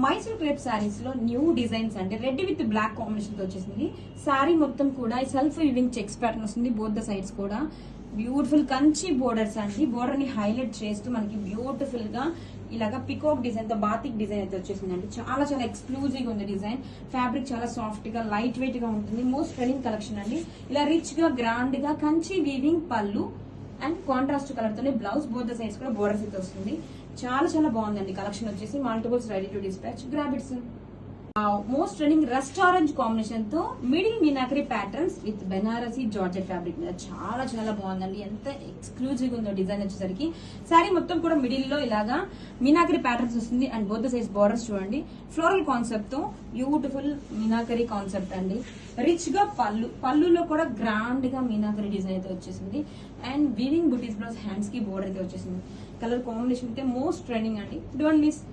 Mysore crepe saris లో new designs అంటే red with black combination తో వచ్చేసింది. సారీ మొత్తం కూడా సెల్ఫ్ వివింగ్ చెక్స్ ప్యాటర్న్ వస్తుంది. బోత్ ద సైడ్స్ కూడా బ్యూటిఫుల్ కంచి బోర్డర్స్ అండి. బోర్డర్ ని హైలైట్ చేస్తూ మనకి బ్యూటిఫుల్ గా ఇలాగా పికాక్ డిజైన్ తో బాతిక్ డిజైన్ అయితే వచ్చేసింది అండి. చాలా చాలా ఎక్స్క్లూజివ్ గా ఉంది డిజైన్. ఫ్యాబ్రిక్ చాలా సాఫ్ట్ గా లైట్ వెయిట్ గా ఉంటుంది. మోస్ట్ ట్రెండింగ్ కలెక్షన్ అండి. ఇలా రిచ్ గా గ్రాండ్ గా Kanchi weaving pallu and contrast colour తోనే బ్లౌజ్. బోత్ ద సైడ్స్ కూడా బోర్డర్స్ అయితే వస్తుంది. చాలా చాలా బాగుందండి కలెక్షన్ వచ్చేసి. Multiples ready to dispatch. Grab it soon. Most trending rust orange combination తో middle meenakari patterns with Banarasi georgette fabric మీద చాలా చాలా బాగుందండి. ఎంత ఎక్స్క్లూజివ్ ఉందో డిజైన్ వచ్చేసరికి. శారీ మొత్తం కూడా మిడిల్ లో ఇలాగా మీనాకరీ ప్యాటర్న్స్ వస్తుంది అండ్ బోత్ సైజ్ బార్డర్స్ చూడండి. ఫ్లోరల్ కాన్సెప్ట్ తో బ్యూటిఫుల్ మీనాకరీ కాన్సెప్ట్ అండి. రిచ్ గా పళ్ళులో కూడా గ్రాండ్ గా మీనాకరీ డిజైన్ అయితే వచ్చేసింది and weaving butis blouse hands కి బోర్డర్ అయితే వచ్చేసింది. కలర్ కాంబినేషన్ అయితే మోస్ట్ ట్రెండింగ్ అండి. Don't miss.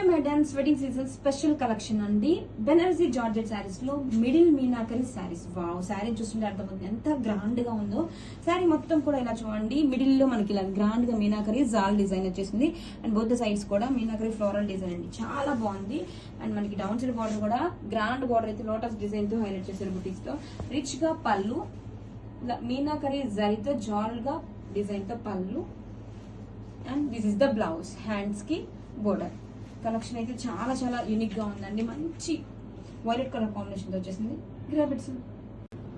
Madams wedding season special collection అండి. బెనారసీ జార్జెట్ శారీస్ లో మిడిల్ మీనాకరీ శారీస్. వావ్, శారీ చూస్తుంటే అర్థమవుతుంది ఎంత గ్రాండ్ గా ఉందో. శారీ మొత్తం కూడా ఇలా చూడండి. మిడిల్ లో మనకి ఇలా గ్రాండ్ గా మీనాకరీ జాల్ డిజైన్ వచ్చేసింది అండ్ బోత్ సైడ్స్ కూడా మీనాకరీ ఫ్లోరల్ డిజైన్ అండి. చాలా బాగుంది అండ్ మనకి డౌన్ సైడ్ బార్డర్ కూడా గ్రాండ్ బార్డర్ అయితే లోటస్ డిజైన్ తో హైలైట్ చేశారు బుటీస్ తో. రిచ్ గా పళ్ళు మీనాకరీ జరీతో జాల్ గా డిజైన్ తో పళ్ళు and this is the blouse. Hands కి బోర్డర్. కలెక్షన్ అయితే చాలా చాలా యూనిక్ గా ఉందండి. మంచి వైలెట్ కలర్ కాంబినేషన్ వచ్చేసింది. గ్రాబిట్స్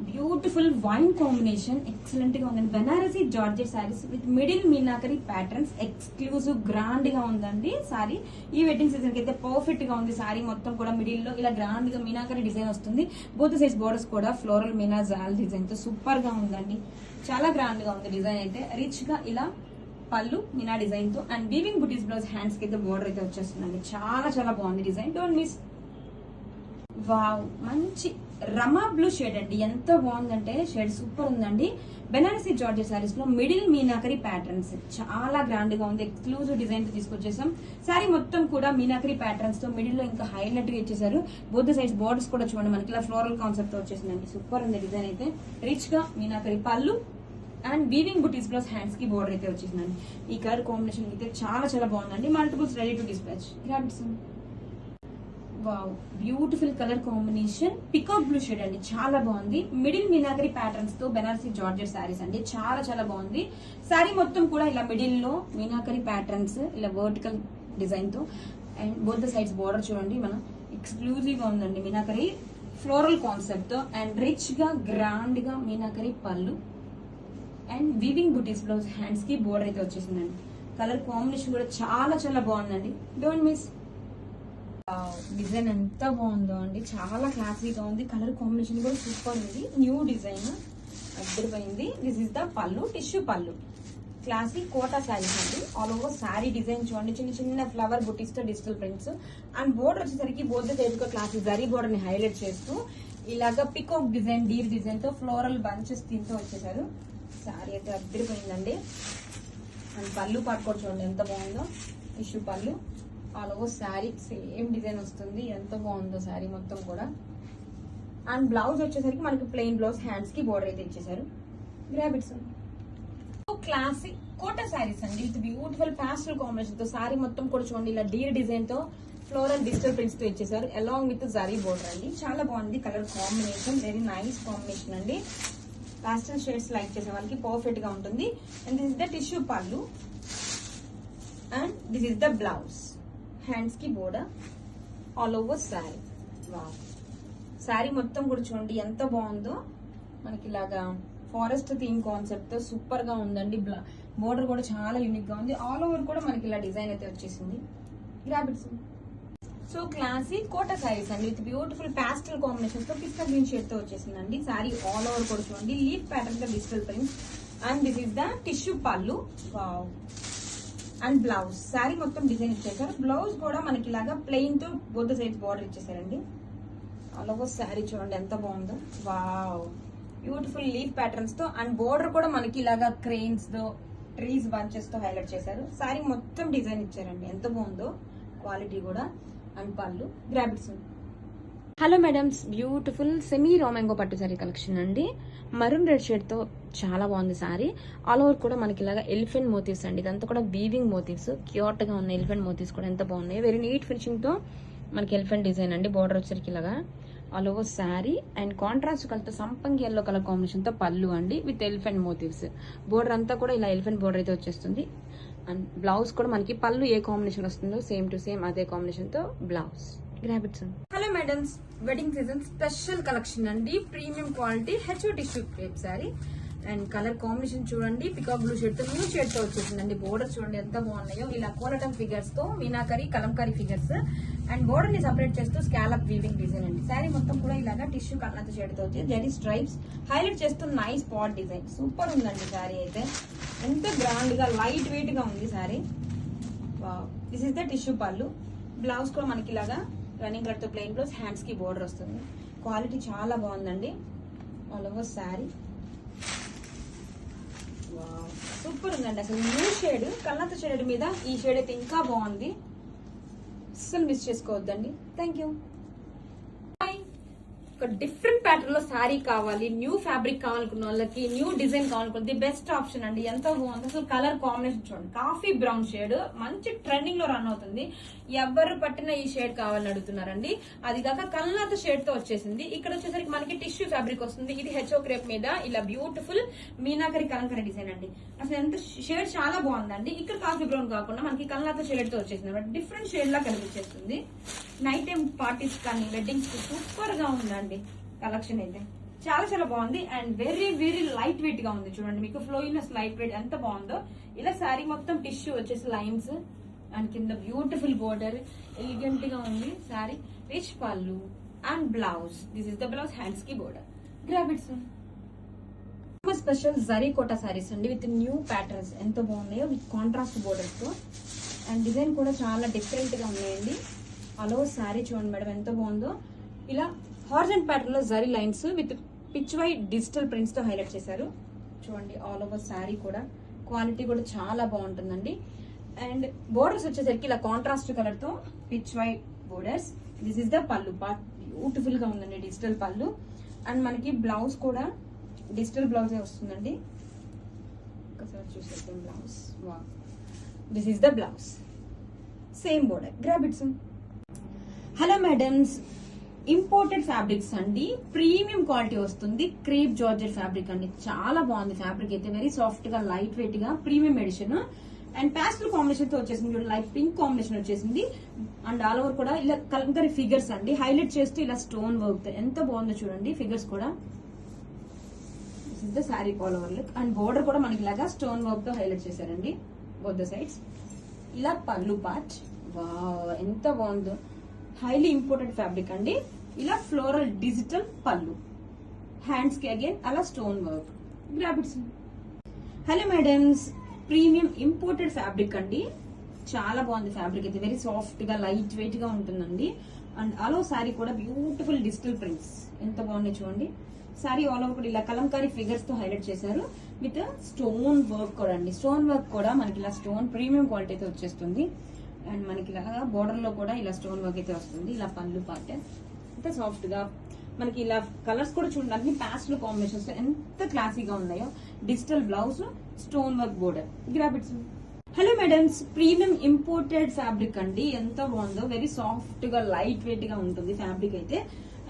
బ్యూటిఫుల్ వైన్ కాంబినేషన్ ఎక్సలెంట్ గా ఉందండి. Banarasi georgette saris with middle meenakari patterns exclusive grand గా ఉందండి. సారీ ఈ వెడ్డింగ్ సీజన్ కి అయితే పర్ఫెక్ట్ గా ఉంది. సారీ మొత్తం కూడా మిడిల్ లో ఇలా గ్రాండ్ గా మీనాకరీ డిజైన్ వస్తుంది. బోత్ సైజ్ బోర్డర్స్ కూడా ఫ్లోరల్ మీనా జాల్ డిజైన్ తో సూపర్ గా ఉందండి. చాలా గ్రాండ్ గా ఉంది డిజైన్ అయితే. రిచ్ గా ఇలా పళ్ళు మీనా డిజైన్ తో and weaving butis blouse hands కి అయితే బోర్డర్ అయితే వచ్చేస్తుందండి. చాలా చాలా బాగుంది డిజైన్. Don't miss. వావ్, మంచి రమా బ్లూ షేడ్ అండి. ఎంత బాగుందంటే షేడ్ సూపర్ ఉందండి. బెనారసీ జార్జెట్ సారీస్ లో మిడిల్ మీనాకరీ ప్యాటర్న్స్ చాలా గ్రాండ్ గా ఉంది. ఎక్స్క్లూజివ్ డిజైన్ తో తీసుకొచ్చేసాం. సారీ మొత్తం కూడా మీనాకరీ ప్యాటర్న్స్ తో మిడిల్ లో ఇంకా హైలైట్ గా ఇచ్చేసారు. బోత్ సైడ్స్ బోర్డర్స్ కూడా చూడండి మనకి ఇలా ఫ్లోరల్ కాన్సెప్ట్ తో వచ్చేసిందండి. సూపర్ ఉంది డిజైన్ అయితే. రిచ్ గా మీనాకరీ పళ్ళు and weaving buttis plus hands కి బోర్డర్ అయితే వచ్చేసిందండి. ఈ కలర్ కాంబినేషన్ అయితే చాలా చాలా బాగుందండి. Multiples ready to dispatch. Wow, beautiful colour combination. Peacock blue shade అండి. చాలా బాగుంది. మిడిల్ మీనాకరీ ప్యాటర్న్స్ తో బెనారసీ జార్జెట్ శారీస్ అండి. చాలా చాలా బాగుంది. శారీ మొత్తం కూడా ఇలా మిడిల్ లో మీనాకరీ ప్యాటర్న్స్ ఇలా వర్టికల్ డిజైన్ తో and both the sides border చూడండి. మన ఎక్స్క్లూజివ్ గా ఉందండి మీనాకరీ ఫ్లోరల్ కాన్సెప్ట్ తో అండ్ రిచ్ గా గ్రాండ్ గా మీనాకరీ పళ్ళు and weaving butis blouse hands కి బోర్డర్ అయితే వచ్చేసిందండి. కలర్ కాంబినేషన్ కూడా చాలా చాలా బాగుందండి. Don't miss. డిజైన్ ఎంత బాగుందో అండి. చాలా క్లాసీగా ఉంది. కలర్ కాంబినేషన్ కూడా సూపర్ ఉంది. న్యూ డిజైన్ అద్దరిపోయింది. This is the pallu, tissue pallu. Classy Kota saris అండి. ఆల్ ఓవర్ శారీ డిజైన్ చూడండి. చిన్న చిన్న ఫ్లవర్ బుటీస్ తో డిజిటల్ ప్రింట్స్ అండ్ బోర్డర్ వచ్చేసరికి both side classy zari border ని హైలైట్ చేస్తూ ఇలాగా పికాక్ డిజైన్, డీర్ డిజైన్ తో ఫ్లోరల్ బంచెస్ దీంతో వచ్చేసారు. శారీ అయితే అద్దరిపోయిందండి. అండ్ పళ్ళు పాటు కూడా చూడండి ఎంత బాగుందో. టిష్యూ పళ్ళు. All over sari same design వస్తుంది. ఎంత బాగుందో శారీ మొత్తం కూడా. అండ్ బ్లౌజ్ వచ్చేసరికి మనకి ప్లెయిన్ బ్లౌజ్ హ్యాండ్స్ కి బోర్డర్ అయితే ఇచ్చేసారు. గ్రాబిట్స్ క్లాసిక్ కోటా శారీస్ అండి విత్ బ్యూటిఫుల్ పాస్టల్ కాంబినేషన్ తో. శారీ మొత్తం కూడా చూడండి ఇలా డీర్ డిజైన్ తో ఫ్లోరల్ డిజిటల్ ప్రింట్స్ తో ఇచ్చేసారు అలాంగ్ విత్ జరీ బోర్డర్ అండి. చాలా బాగుంది colour combination. Very nice combination అండి. పాస్టల్ షేడ్స్ లైక్ చేసే వాళ్ళకి పర్ఫెక్ట్ గా ఉంటుంది. And this is the tissue pallu and this is the blouse. Hands కి border all over sari. Wow, sari మొత్తం కూడా చూడండి ఎంత బాగుందో. మనకి ఇలాగా ఫారెస్ట్ థీమ్ కాన్సెప్ట్ తో సూపర్ గా ఉందండి. బోర్డర్ కూడా చాలా యూనిక్ గా ఉంది. ఆల్ ఓవర్ కూడా మనకి ఇలా డిజైన్ అయితే వచ్చేసింది. గ్రాబిట్స్. సో క్లాసీ కోటా శారీస్ అండి విత్ బ్యూటిఫుల్ పాస్టల్ కాంబినేషన్ తో పిస్తా గ్రీన్ షేడ్ తో వచ్చేసిందండి. శారీ ఆల్ ఓవర్ కూడా చూడండి లీఫ్ ప్యాటర్న్ తో digital prints and this is the tissue pallu. Wow, and blouse. Sari మొత్తం డిజైన్ ఇచ్చేసారు. బ్లౌజ్ కూడా మనకి ఇలాగా ప్లెయిన్ తో బోత్ సైడ్స్ బార్డర్ ఇచ్చేసారండి. ఆల్ ఓవర్ శారీ చూడండి ఎంత బాగుందో. వావ్, బ్యూటిఫుల్ లీఫ్ ప్యాటర్న్స్ తో అండ్ బోర్డర్ కూడా మనకి ఇలాగా క్రెయిన్స్ తో ట్రీస్ బంచెస్ తో హైలైట్ చేశారు. శారీ మొత్తం డిజైన్ ఇచ్చారండి. ఎంత బాగుందో క్వాలిటీ కూడా. అండ్ పళ్ళు. గ్రాబిట్స్. హలో మేడమ్స్, బ్యూటిఫుల్ సెమీ రామెంగో పట్టు సారీ కలెక్షన్ అండి. మరూన్ రెడ్ షేడ్ తో చాలా బాగుంది సారీ. ఆల్ ఓవర్ కూడా మనకి ఇలాగా ఎలిఫెంట్ మోటివ్స్ అండి. ఇదంతా కూడా వీవింగ్ మోటివ్స్, క్యూట్ గా ఉన్న ఎలిఫెంట్ మోటివ్స్ కూడా ఎంత బాగున్నాయి. వెరీ నీట్ ఫినిషింగ్ తో మనకి ఎలిఫెంట్ డిజైన్ అండి. బోర్డర్ వచ్చరికి ఇలాగా all over sari and contrast colour తో సంపంగి ఎల్లో కలర్ కాంబినేషన్ తో పళ్ళు అండి విత్ ఎలిఫెంట్ మోటివ్స్. బోర్డర్ అంతా కూడా ఇలా ఎలిఫెంట్ బోర్డర్ అయితే వచ్చేస్తుంది. అండ్ బ్లౌజ్ కూడా మనకి పళ్ళు ఏ కాంబినేషన్ వస్తుందో సేమ్ టు సేమ్ అదే కాంబినేషన్ తో blouse. Hello madams, wedding season special collection అండి. ప్రీమియం క్వాలిటీ హెచ్ఓ tissue crepe sari and colour combination చూడండి. పికాక్ బ్లూ షేడ్ తో న్యూ షేడ్ తో వచ్చేసిందండి. బోర్డర్ చూడండి ఎంత బాగున్నాయో. ఇలా కోలటం ఫిగర్స్ తో meenakari Kalamkari figures and border ని సెపరేట్ చేస్తూ స్కాలప్ వీవింగ్ డిజైన్ అండి. శారీ మొత్తం కూడా ఇలాగా టిష్యూ కలర్ షేడ్ తో వచ్చి జరీ స్ట్రైప్స్ హైలైట్ చేస్తూ నైస్ పాట్ డిజైన్. సూపర్ ఉందండి శారీ అయితే. ఎంత గ్రాండ్ గా లైట్ వెయిట్ గా ఉంది sari. This is the tissue పళ్ళు. బ్లౌజ్ కూడా మనకి ఇలాగా రన్నింగ్ కలర్ తో ప్లెయిన్ బ్లౌజ్, హ్యాండ్స్ కి బోర్డర్ వస్తుంది. క్వాలిటీ చాలా బాగుందండి. ఆల్ ఓవర్ శారీ సూపర్ ఉందండి. అసలు న్యూ షేడ్ కల్లాత షేడ్ మీద ఈ షేడ్ అయితే ఇంకా బాగుంది. అస్సలు మిస్ చేసుకోవద్దండి. Thank you. ఒక డిఫరెంట్ ప్యాటర్న్ లో శారీ కావాలి, న్యూ ఫ్యాబ్రిక్ కావాలనుకున్న వాళ్ళకి, న్యూ డిజైన్ కావాలనుకున్న ది బెస్ట్ ఆప్షన్ అండి. ఎంతో బాగుంది. అసలు కలర్ కాంబినేషన్ చూడండి, కాఫీ బ్రౌన్ షేడ్ మంచి ట్రెండింగ్ లో రన్ అవుతుంది. ఎవరు పట్టిన ఈ షేడ్ కావాలని అడుగుతున్నారండి. అది కాక కల్లాత షేడ్ తో వచ్చేసింది. ఇక్కడ వచ్చేసరికి మనకి టిష్యూ ఫ్యాబ్రిక్ వస్తుంది. ఇది హెచ్ఓ క్రేప్ మీద ఇలా బ్యూటిఫుల్ మీనాకరి కలంకరీ డిజైన్ అండి. అసలు ఎంత షేడ్ చాలా బాగుందండి. ఇక్కడ కాఫీ బ్రౌన్ కాకుండా మనకి కల్లాత షేడ్ తో వచ్చేసింది. డిఫరెంట్ షేడ్ లా కనిపించేస్తుంది. నైట్ టైం పార్టీస్ కానీ వెడ్డింగ్స్ కి సూపర్ గా ఉందండి కలెక్షన్ అయితే. చాలా చాలా బాగుంది and very very light weight గా ఉంది. చూడండి మీకు ఫ్లోయినెస్ లైట్ వెయిట్ ఎంత బాగుందో. ఇలా శారీ మొత్తం టిష్యూ వచ్చేసి లైన్స్ అండ్ కింద బ్యూటిఫుల్ బోర్డర్ ఎలిగెంట్ గా ఉంది. Sari rich pallu and blouse. This is the blouse, hands కి border. Grab it soon. Special zari Kota saris అండి విత్ న్యూ ప్యాటర్న్స్. ఎంత బాగున్నాయో విత్ కాంట్రాస్ట్ బోర్డర్స్ తో అండ్ డిజైన్ కూడా చాలా డిఫరెంట్ గా ఉన్నాయండి. అలో శారీ చూడండి మేడం ఎంత బాగుందో. ఇలా హార్జెంట్ ప్యాటర్న్ లో zari lines with pitch white digital prints తో హైలైట్ చేశారు. చూడండి ఆల్ ఓవర్ శారీ కూడా క్వాలిటీ కూడా చాలా బాగుంటుందండి. అండ్ బోర్డర్స్ వచ్చేసరికి ఇలా కాంట్రాస్ట్ కలర్ తో pitch white borders. This is the pallu part. Beautiful గా ఉందండి డిజిటల్ పళ్ళు. అండ్ మనకి బ్లౌజ్ కూడా డిజిటల్ బ్లౌజే వస్తుందండి. ఒకసారి చూసేద్దాం blouse. This is the blouse, same border. Grab it soon. Hello madams, imported fabrics అండి. ప్రీమియం క్వాలిటీ వస్తుంది. క్రేప్ జార్జెట్ ఫ్యాబ్రిక్ అండి. చాలా బాగుంది ఫ్యాబ్రిక్ అయితే. వెరీ సాఫ్ట్ గా లైట్ వెయిట్ గా premium edition and pastel combination తో వచ్చేసింది. లైట్ పింక్ కాంబినేషన్ వచ్చేసింది అండ్ ఆల్ ఓవర్ కూడా ఇలా కలంకారీ ఫిగర్స్ అండి హైలైట్ చేస్తూ ఇలా స్టోన్ వర్క్ ఎంత బాగుందో చూడండి. ఫిగర్స్ కూడా this is the sari all over look and border కూడా మనకి ఇలాగా స్టోన్ వర్క్ తో హైలైట్ చేశారండి బోత్ ద సైడ్స్. ఇలా పళ్ళు పార్ట్. వావ్ ఎంత బాగుందో. హైలీ ఇంపోర్టెడ్ ఫ్యాబ్రిక్ అండి. ఇలా ఫ్లోరల్ డిజిటల్ పళ్ళు, హ్యాండ్స్ కి అగైన్ అలా stone work. Grab it soon. Hello madams, premium imported fabric అండి. చాలా బాగుంది ఫ్యాబ్రిక్ అయితే. వెరీ సాఫ్ట్ గా లైట్ వెయిట్ గా ఉంటుందండి. అండ్ అలో శారీ కూడా బ్యూటిఫుల్ డిజిటల్ ప్రింట్స్ ఎంత బాగున్నాయి చూడండి. శారీ ఆల్ ఓవర్ కూడా ఇలా కలంకారీ ఫిగర్స్ తో హైలైట్ చేశారు విత్ స్టోన్ వర్క్ కూడా అండి. స్టోన్ వర్క్ కూడా మనకి ఇలా స్టోన్ ప్రీమియం క్వాలిటీ అయితే వచ్చేస్తుంది. అండ్ మనకి ఇలా బోర్డర్ లో కూడా ఇలా స్టోన్ వర్క్ అయితే వస్తుంది. ఇలా పళ్ళు పార్ట్ ఎంత సాఫ్ట్ గా మనకి ఇలా కలర్స్ కూడా చూడండి అన్ని ప్యాస్టల్ కాంబినేషన్స్ ఎంత క్లాసీగా ఉన్నాయో. Digital blouse, stone work border. Grab it soon. Hello madams, premium imported fabric అండి. ఎంత బాగుందో. వెరీ సాఫ్ట్ గా లైట్ వెయిట్ గా ఉంటుంది ఫ్యాబ్రిక్ అయితే.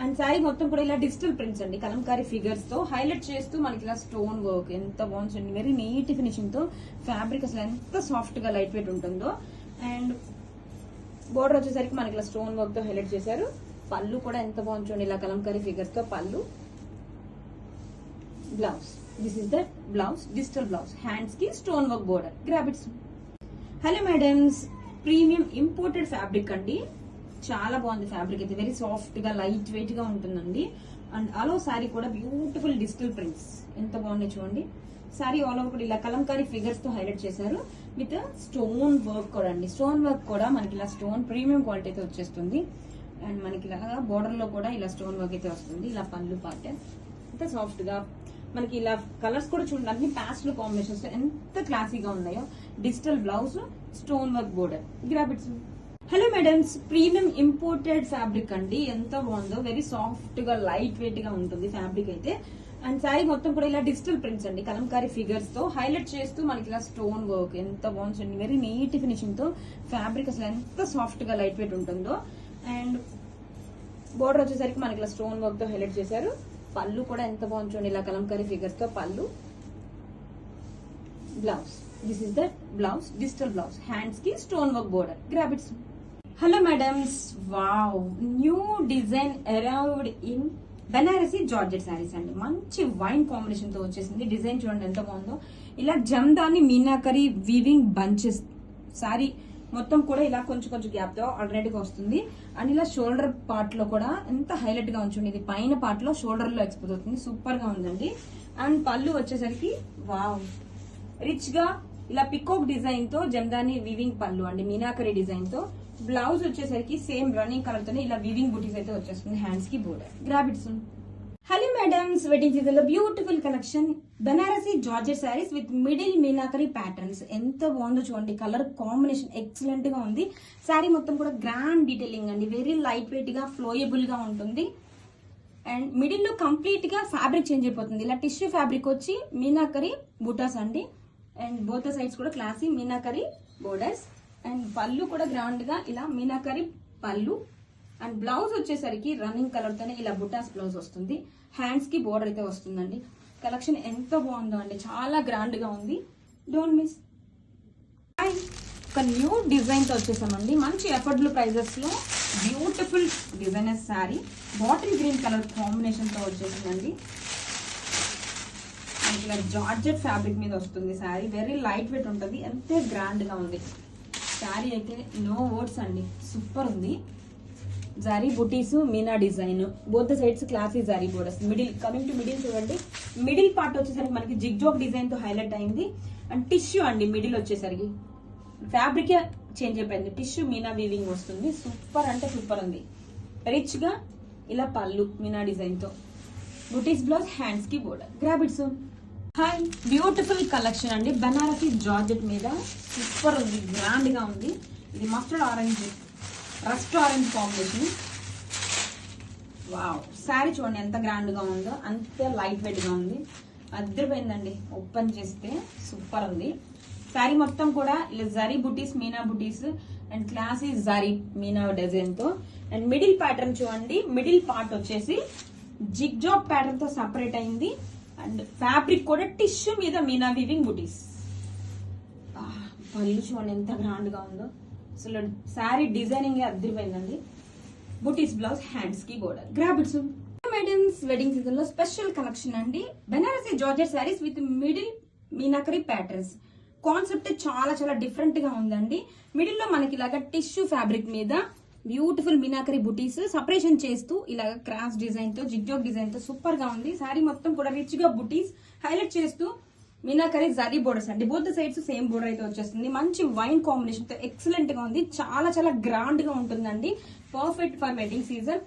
అండ్ శారీ మొత్తం కూడా ఇలా డిజిటల్ ప్రింట్స్ అండి కలంకారీ ఫిగర్స్ తో హైలైట్ చేస్తూ మనకి ఇలా స్టోన్ వర్క్ ఎంత బాగుంది. వెరీ నీట్ ఫినిషింగ్ తో ఫ్యాబ్రిక్ అసలు ఎంత సాఫ్ట్ గా లైట్ వెయిట్ ఉంటుందో. అండ్ బోర్డర్ వచ్చేసరికి మనకి ఇలా స్టోన్ వర్క్ తో హైలైట్ చేశారు. పళ్ళు కూడా ఎంత బాగుంది చూడండి ఇలా కలంకారీ ఫిగర్స్ తో pallu. Blouse, this is the blouse, digital blouse, hands కి stone work border. Grab it soon. Hello madams, premium imported fabric అండి. చాలా బాగుంది ఫ్యాబ్రిక్ అయితే. వెరీ సాఫ్ట్ గా లైట్ వెయిట్ గా ఉంటుందండి. అండ్ అలో శారీ కూడా బ్యూటిఫుల్ డిజిటల్ ప్రింట్స్ ఎంత బాగున్నాయి చూడండి. శారీ ఆల్ ఓవర్ కూడా ఇలా కలంకారీ ఫిగర్స్ తో హైలైట్ చేశారు విత్ స్టోన్ వర్క్ కూడా అండి. స్టోన్ వర్క్ కూడా మనకి ఇలా స్టోన్ ప్రీమియం క్వాలిటీ అయితే వచ్చేస్తుంది. అండ్ మనకి ఇలా బోర్డర్ లో కూడా ఇలా స్టోన్ వర్క్ అయితే వస్తుంది. ఇలా పళ్ళు పార్ట్ ఎంత సాఫ్ట్ గా మనకి ఇలా కలర్స్ కూడా చూడండి అన్ని ప్యాస్టల్ కాంబినేషన్స్ ఎంత క్లాసీగా ఉన్నాయో. Digital blouse, stone work border. Grab it soon. Hello madams, premium imported fabric అండి. ఎంత బాగుందో, వెరీ సాఫ్ట్ గా లైట్ వెయిట్ గా ఉంటుంది ఫ్యాబ్రిక్ అయితే. అండ్ శారీ మొత్తం కూడా ఇలా డిజిటల్ ప్రింట్స్ అండి, కలంకారీ ఫిగర్స్ తో హైలైట్ చేస్తూ మనకి ఇలా స్టోన్ వర్క్ ఎంత బాగుంటుంది. వెరీ నీట్ ఫినిషింగ్ తో ఫ్యాబ్రిక్ అసలు ఎంత సాఫ్ట్ గా లైట్ వెయిట్ ఉంటుందో. అండ్ బోర్డర్ వచ్చేసరికి మనకి ఇలా స్టోన్ వర్క్ తో హైలైట్ చేశారు. పళ్ళు కూడా ఎంత బాగుంటుంది, ఇలా కలంకారీ ఫిగర్స్ తో pallu. Blouse, this is the blouse, digital blouse. Hands కి stone work border. Grab it. Hello madams, wow, new design around in Banarasi georgette saris అండి. మంచి వైన్ కాంబినేషన్ తో వచ్చేసింది. డిజైన్ చూడండి ఎంత బాగుందో. ఇలా జమ్దాని మీనాకరీ వీవింగ్ బంచెస్. శారీ మొత్తం కూడా ఇలా కొంచెం కొంచెం గ్యాప్ తో ఆల్రెడీగా వస్తుంది. అండ్ ఇలా షోల్డర్ పార్ట్ లో కూడా ఎంత హైలైట్ గా ఉంచుంది. ఇది పైన పార్ట్ లో షోల్డర్ లో ఎక్స్పోజ్ అవుతుంది. సూపర్ గా ఉందండి. అండ్ పళ్ళు వచ్చేసరికి వావ్, రిచ్ గా ఇలా పికోక్ డిజైన్ తో జమ్దాని వీవింగ్ పళ్ళు అండి, మీనాకరీ డిజైన్ తో. బ్లౌజ్ వచ్చేసరికి సేమ్ రన్నింగ్ కలర్ తోనే ఇలా వీవింగ్ బూటీస్ అయితే వచ్చేస్తుంది. హ్యాండ్స్ కి border. Grab it soon. Hello madams, wedding season లో beautiful collection Banarasi georgette saris with middle meenakari patterns. ఎంత బాగుందో చూడండి. కలర్ కాంబినేషన్ ఎక్సలెంట్ గా ఉంది. శారీ మొత్తం కూడా గ్రాండ్ డీటెయిలింగ్ అండి, వెరీ లైట్ వెయిట్ గా ఫ్లోయబుల్ గా ఉంటుంది. అండ్ మిడిల్ లో కంప్లీట్ గా ఫ్యాబ్రిక్ చేంజ్ అయిపోతుంది. ఇలా టిష్యూ ఫ్యాబ్రిక్ వచ్చి మీనాకరీ బూటాస్ అండి. అండ్ బోత్ సైడ్స్ కూడా క్లాసీ మీనాకరీ బోర్డర్స్. అండ్ పళ్ళు కూడా గ్రాండ్ గా ఇలా మీనాకరీ పళ్ళు. అండ్ బ్లౌజ్ వచ్చేసరికి రన్నింగ్ కలర్ తోనే ఇలా బుటాస్ బ్లౌజ్ వస్తుంది. హ్యాండ్స్ కి బోర్డర్ అయితే వస్తుందండి. కలెక్షన్ ఎంత బాగుందో అండి, చాలా గ్రాండ్ గా ఉంది. Don't miss. ఒక న్యూ డిజైన్ తో వచ్చేసామండి. మంచి అఫోర్డబుల్ ప్రైజెస్ లో beautiful designer sari bottle green colour combination తో వచ్చేసిందండి. ఇలా జార్జెట్ ఫ్యాబ్రిక్ మీద వస్తుంది శారీ. వెరీ లైట్ వెయిట్ ఉంటుంది. ఎంతే గ్రాండ్ గా ఉంది శారీ అయితే. నో వర్డ్స్ అండి, సూపర్ ఉంది. Zari butis, meena design, both sides classy zari borders. Middle, coming to middle చూడండి. మిడిల్ పార్ట్ వచ్చేసరికి మనకి జిగ్ జాగ్ డిజైన్ తో హైలైట్ అయింది. అండ్ టిష్యూ అండి, మిడిల్ వచ్చేసరికి ఫ్యాబ్రిక్ చేంజ్ అయిపోయింది. టిష్యూ మీనా వీవింగ్ వస్తుంది. సూపర్ అంటే సూపర్ ఉంది. రిచ్ గా ఇలా పళ్ళు మీనా డిజైన్ తో, బుటీస్ బ్లౌజ్, హ్యాండ్స్ కి border. Grab it soon. Hi, beautiful collection అండి బనారసి జార్జెట్ మీద. సూపర్ ఉంది, గ్రాండ్ గా ఉంది. ఇది mustard orange, rust orange combination. Wow, sari చూడండి ఎంత గ్రాండ్ గా ఉందో, అంతే లైట్ వెయిట్ గా ఉంది. అద్దరిపోయిందండి. ఓపెన్ చేస్తే సూపర్ ఉంది. శారీ మొత్తం కూడా ఇలా జరీ బుటీస్, మీనా బుటీస్ and classy zari Meena design తో. అండ్ మిడిల్ ప్యాటర్న్ చూడండి. మిడిల్ పార్ట్ వచ్చేసి జిగ్ జాగ్ ప్యాటర్న్ తో సపరేట్ అయింది. అండ్ ఫ్యాబ్రిక్ కూడా టిష్యూ మీద మీనా వీవింగ్ బుటీస్. పళ్ళు చూడండి ఎంత గ్రాండ్ గా ఉందో. అసలు శారీ డిజైనింగ్ అద్దరిపోయిందండి. బుటీస్ బ్లౌజ్, హ్యాండ్స్ కి border. Grab it soon. Madams, wedding season లో స్పెషల్ కలెక్షన్ అండి Banarasi georgette saris with middle meenakari patterns. Concept చాలా చాలా డిఫరెంట్ గా ఉందండి. మిడిల్ లో మనకి ఇలాగా టిష్యూ ఫ్యాబ్రిక్ మీద బ్యూటిఫుల్ మీనాకరీ బుటీస్ సపరేషన్ చేస్తూ ఇలా క్రాస్ డిజైన్ తో, జిగ్జాగ్ డిజైన్ తో సూపర్ గా ఉంది. శారీ మొత్తం కూడా రిచ్ గా బుటీస్ హైలైట్ చేస్తూ మీనాకరీ జరీ బోర్డర్స్ అండి. బోత్ సైడ్స్ సేమ్ బోర్డర్ అయితే వచ్చేస్తుంది. మంచి వైన్ కాంబినేషన్ తో ఎక్సలెంట్ గా ఉంది. చాలా చాలా గ్రాండ్ గా ఉంటుందండి. Perfect for wedding season.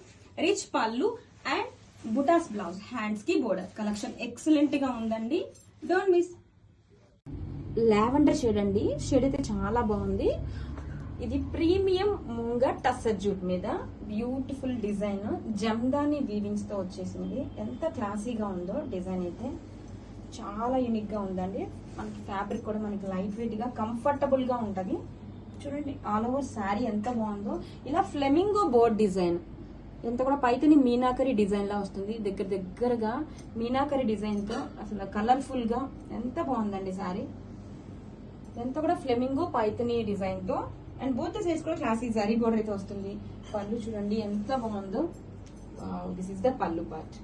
Rich pallu and buttas blouse, hands కి బోర్డర్. కలెక్షన్ ఎక్సలెంట్ గా ఉందండి. Don't miss. లావెండర్ షేడ్ అండి. షేడ్ అయితే చాలా బాగుంది. ఇది ప్రీమియం మూంగా టస్సర్ జూట్ మీద బ్యూటిఫుల్ డిజైన్ జమ్దాని వీవింగ్స్ తో వచ్చేసింది. ఎంత క్లాసీగా ఉందో డిజైన్ అయితే. చాలా యూనిక్ గా ఉందండి. మనకి ఫ్యాబ్రిక్ కూడా మనకి లైట్ వెయిట్ గా కంఫర్టబుల్ గా ఉంటది. చూడండి ఆల్ ఓవర్ శారీ ఎంత బాగుందో. ఇలా ఫ్లెమింగో బోర్డ్ డిజైన్ ఎంత కూడా పైతని మీనాకరీ డిజైన్ లా వస్తుంది. దగ్గర దగ్గరగా మీనాకరీ డిజైన్ తో అసలు కలర్ఫుల్ గా ఎంత బాగుందండి శారీ. ఎంత కూడా ఫ్లెమింగో పైతని డిజైన్ తో. అండ్ బోత్ సైడ్స్ కూడా క్లాసీ జరీ బోర్డర్ అయితే వస్తుంది. పళ్ళు చూడండి ఎంత బాగుందో. This is the pallu part.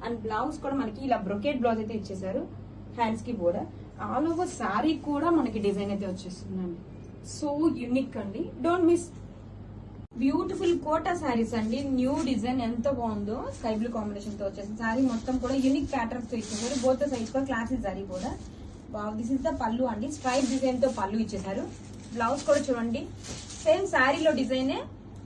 And blouse కూడా మనకి ఇలా బ్రొకేట్ బ్లౌజ్ అయితే ఇచ్చేసారు. హ్యాండ్స్ కి బోర్డర్. ఆల్ ఓవర్ శారీ కూడా మనకి డిజైన్ అయితే వచ్చేస్తుందండి. సో యూనిక్ అండి. Don't miss. Beautiful Kota saris అండి. న్యూ డిజైన్ ఎంత బాగుందో. స్కై బ్లూ కాంబినేషన్ తో వచ్చేసింది. శారీ మొత్తం కూడా యూనిక్ ప్యాటర్న్స్ తో ఇచ్చేసారు. బోత్ సైడ్స్ కూడా classy zari border. This is the పళ్ళు అండి. స్ట్రైప్ డిజైన్ తో పళ్ళు ఇచ్చేసారు. బ్లౌజ్ కూడా చూడండి సేమ్ శారీలో డిజైనే,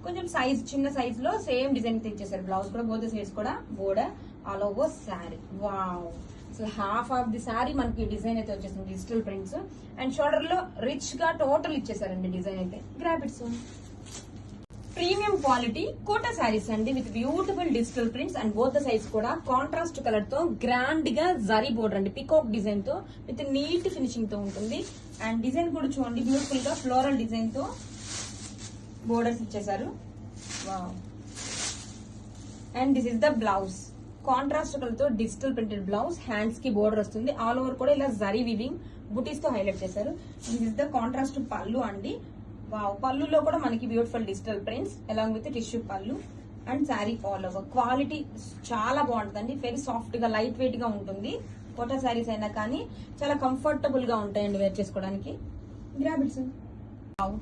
కొంచెం సైజ్ చిన్న సైజ్ లో సేమ్ డిజైన్ తెచ్చేసారు. బ్లౌజ్ కూడా బోత్ సైడ్స్ కూడా border all over sari. Wow, అసలు హాఫ్ ఆఫ్ ది శారీ మనకి డిజైన్ అయితే వచ్చేసింది. డిజిటల్ ప్రింట్స్ అండ్ షోల్డర్ లో రిచ్ గా టోటల్ ఇచ్చేసారండి డిజైన్ అయితే. Grab it soon. Premium quality Kota saris అండి with beautiful digital prints and both the సైజ్ కూడా కాంట్రాస్ట్ కలర్ తో గ్రాండ్ గా జరీ బోర్డర్ అండి పికాక్ డిజైన్ తో విత్ నీట్ ఫినిషింగ్ తో ఉంటుంది. అండ్ డిజైన్ కూడా చూడండి బ్యూటిఫుల్ గా ఫ్లోరల్ డిజైన్ తో బోర్డర్స్ ఇచ్చేసారు. Wow. And this is the blouse, contrast colour తో డిజిటల్ ప్రింటెడ్ బ్లౌజ్, హ్యాండ్స్ కి బోర్డర్ వస్తుంది. ఆల్ ఓవర్ కూడా ఇలా జరీ వివింగ్ బుటీస్ తో హైలైట్ చేశారు. దిస్ ఇస్ ద కాంట్రాస్ట్ పళ్ళు అండి. వావ్, పళ్ళులో కూడా మనకి beautiful digital prints along with tissue pallu and sari all over. Quality చాలా బాగుంటుందండి, వెరీ సాఫ్ట్ గా లైట్ వెయిట్ గా ఉంటుంది. కోటా శారీస్ అయినా కానీ చాలా కంఫర్టబుల్ గా ఉంటాయండి వేర్ చేసుకోవడానికి. గ్రాబిట్స్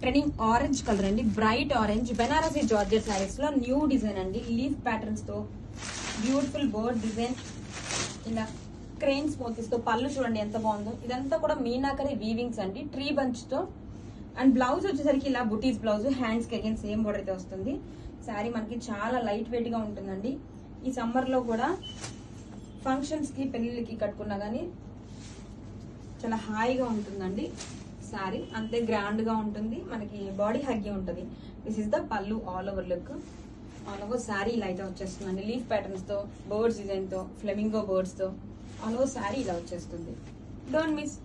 ట్రెండింగ్ ఆరెంజ్ కలర్ అండి, bright orange Banarasi georgette saris లో న్యూ డిజైన్ అండి. లీఫ్ ప్యాటర్న్స్ తో బ్యూటిఫుల్ బోర్డ్ డిజైన్, ఇలా క్రెయిన్స్ మోతీస్ తో పళ్ళు చూడండి ఎంత బాగుందో. ఇదంతా కూడా మీనాకరి వీవింగ్స్ అండి ట్రీ బంచ్ తో. అండ్ బ్లౌజ్ వచ్చేసరికి ఇలా బుటీస్ బ్లౌజ్, హ్యాండ్స్ కి అగైన్ సేమ్ బోర్డర్ అయితే వస్తుంది. శారీ మనకి చాలా లైట్ వెయిట్ గా ఉంటుందండి. ఈ సమ్మర్ లో కూడా ఫంక్షన్స్ కి పెళ్లిళ్ళకి కట్టుకున్నా గానీ చాలా హాయిగా ఉంటుందండి శారీ. అంతే గ్రాండ్ గా ఉంటుంది, మనకి బాడీ హగ్గి ఉంటుంది. దిస్ ఇస్ ద పళ్ళు all over look. All over sari ఇలా అయితే వచ్చేస్తుందండి. లీఫ్ ప్యాటర్న్స్ తో, బర్డ్స్ డిజైన్ తో, ఫ్లెమింగో బర్డ్స్ తో ఆల్ ఓవర్ శారీ ఇలా వచ్చేస్తుంది. Don't miss.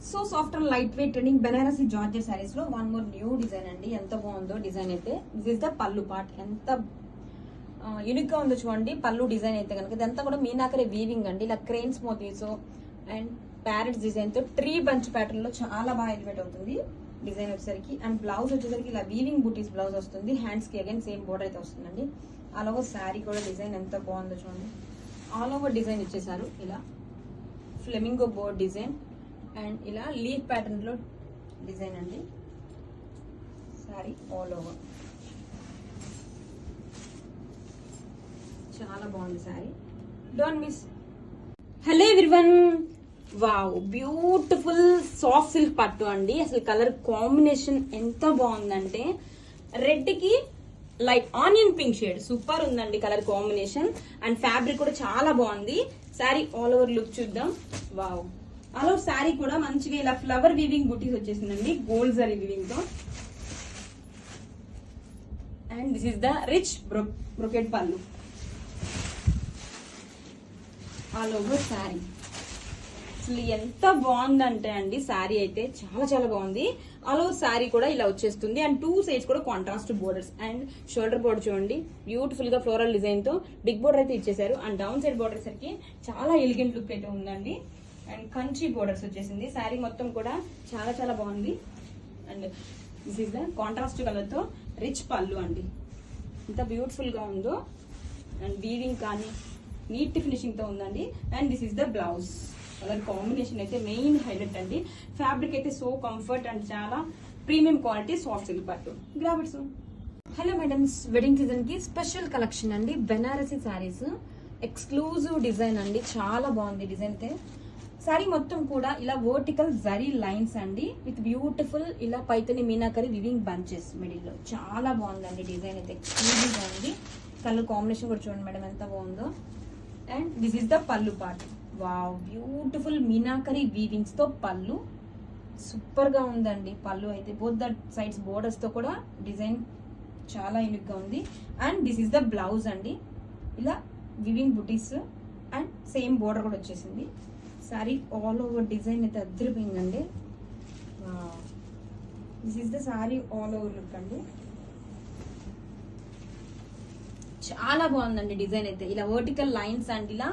So soft and light wait trending Banarasi georgette saris లో వన్ మోర్ న్యూ డిజైన్ అండి. ఎంత బాగుందో డిజైన్ అయితే. This is the pallu part, ఎంత యూనిక్ గా ఉందో చూడండి పళ్ళు డిజైన్ అయితే కనుక. ఇదంతా కూడా మీనాకరే వీవింగ్ అండి, ఇలా క్రెయిన్స్ మోతీస్ అండ్ ప్యారెట్స్ డిజైన్ తో ట్రీ బంచ్ ప్యాటర్న్ లో చాలా బాగా ఎలివేట్ అవుతుంది డిజైన్ వచ్చేసరికి. అండ్ బ్లౌజ్ వచ్చేసరికి ఇలా వీవింగ్ బూటీస్ బ్లౌజ్ వస్తుంది. హ్యాండ్స్ కి అగైన్ సేమ్ బోర్డర్ అయితే వస్తుందండి. ఆల్ ఓవర్ శారీ కూడా డిజైన్ ఎంత బాగుందో చూడండి. ఆల్ ఓవర్ డిజైన్ ఇచ్చేసారు, ఇలా ఫ్లెమింగో బోర్డ్ డిజైన్ అండ్ ఇలా లీఫ్ ప్యాటర్న్ లో డిజైన్ అండి. సారీ ఆల్ ఓవర్ చాలా బాగుంది sorry. Don't miss. Hello everyone, wow beautiful soft silk పట్టు అండి. అసలు కలర్ కాంబినేషన్ ఎంత బాగుందంటే రెడ్ కి light onion pink shade super ఉందండి కలర్ కాంబినేషన్. అండ్ ఫ్యాబ్రిక్ కూడా చాలా బాగుంది. సారీ ఆల్ ఓవర్ లుక్ చూద్దాం. వావ్, ఆల్ ఓవర్ శారీ కూడా మంచిగా ఇలా ఫ్లవర్ వీవింగ్ బుటీస్ వచ్చేసిందండి గోల్డ్ జరీ వీవింగ్ తో. And this is the rich brocade పళ్ళు ఆల్ ఓవర్ శారీ. అసలు ఎంత బాగుందంటే అండి శారీ అయితే చాలా చాలా బాగుంది. ఆల్ ఓవర్ శారీ కూడా ఇలా వచ్చేస్తుంది. అండ్ టూ సైడ్స్ కూడా contrast borders and shoulder border చూడండి బ్యూటిఫుల్ గా ఫ్లోరల్ డిజైన్ తో బిగ్ బోర్డర్ అయితే ఇచ్చేసారు. అండ్ డౌన్ సైడ్ బోర్డర్ సరికి చాలా ఎలిగెంట్ లుక్ అయితే ఉందండి. అండ్ కంచి బోర్డర్స్ వచ్చేసింది. శారీ మొత్తం కూడా చాలా చాలా బాగుంది. And this is the contrast colour తో రిచ్ పళ్ళు అండి, ఎంత బ్యూటిఫుల్ గా ఉందో. అండ్ వీవింగ్ కానీ నీట్ ఫినిషింగ్ తో ఉందండి. And this is the blouse. Colour combination అయితే మెయిన్ హైలైట్ అండి. ఫ్యాబ్రిక్ అయితే సో కంఫర్ట్ అండ్ చాలా ప్రీమియం క్వాలిటీ సాఫ్ట్ సిల్క్ పట్టు. గ్రాబిట్స్. హలో మేడమ్స్, వెడ్డింగ్ సీజన్ కి స్పెషల్ కలెక్షన్ అండి. బెనారసీ శారీస్ ఎక్స్క్లూజివ్ డిజైన్ అండి, చాలా బాగుంది డిజైన్ అయితే. శారీ మొత్తం కూడా ఇలా వర్టికల్ జరీ లైన్స్ అండి విత్ బ్యూటిఫుల్ ఇలా Paithani meenakari weaving bunches middle లో. చాలా బాగుందండి డిజైన్ అయితే, ఎక్స్క్లూజివ్ గా ఉంది. కలర్ కాంబినేషన్ కూడా చూడండి మేడం ఎంత బాగుందో. And this is the pallu part. Wow, beautiful meenakari వీవింగ్స్ తో పళ్ళు సూపర్ గా ఉందండి. పళ్ళు అయితే బోత్ ద సైడ్స్ బోర్డర్స్ తో కూడా డిజైన్ చాలా యూనిక్ గా ఉంది. And this is the blouse అండి, ఇలా weaving buttis and same border కూడా వచ్చేసింది. సారీ ఆల్ ఓవర్ డిజైన్ అయితే అద్దరిపోయిందండి. This is the sari all over look అండి, చాలా బాగుందండి డిజైన్ అయితే. ఇలా వర్టికల్ లైన్స్ అండ్ ఇలా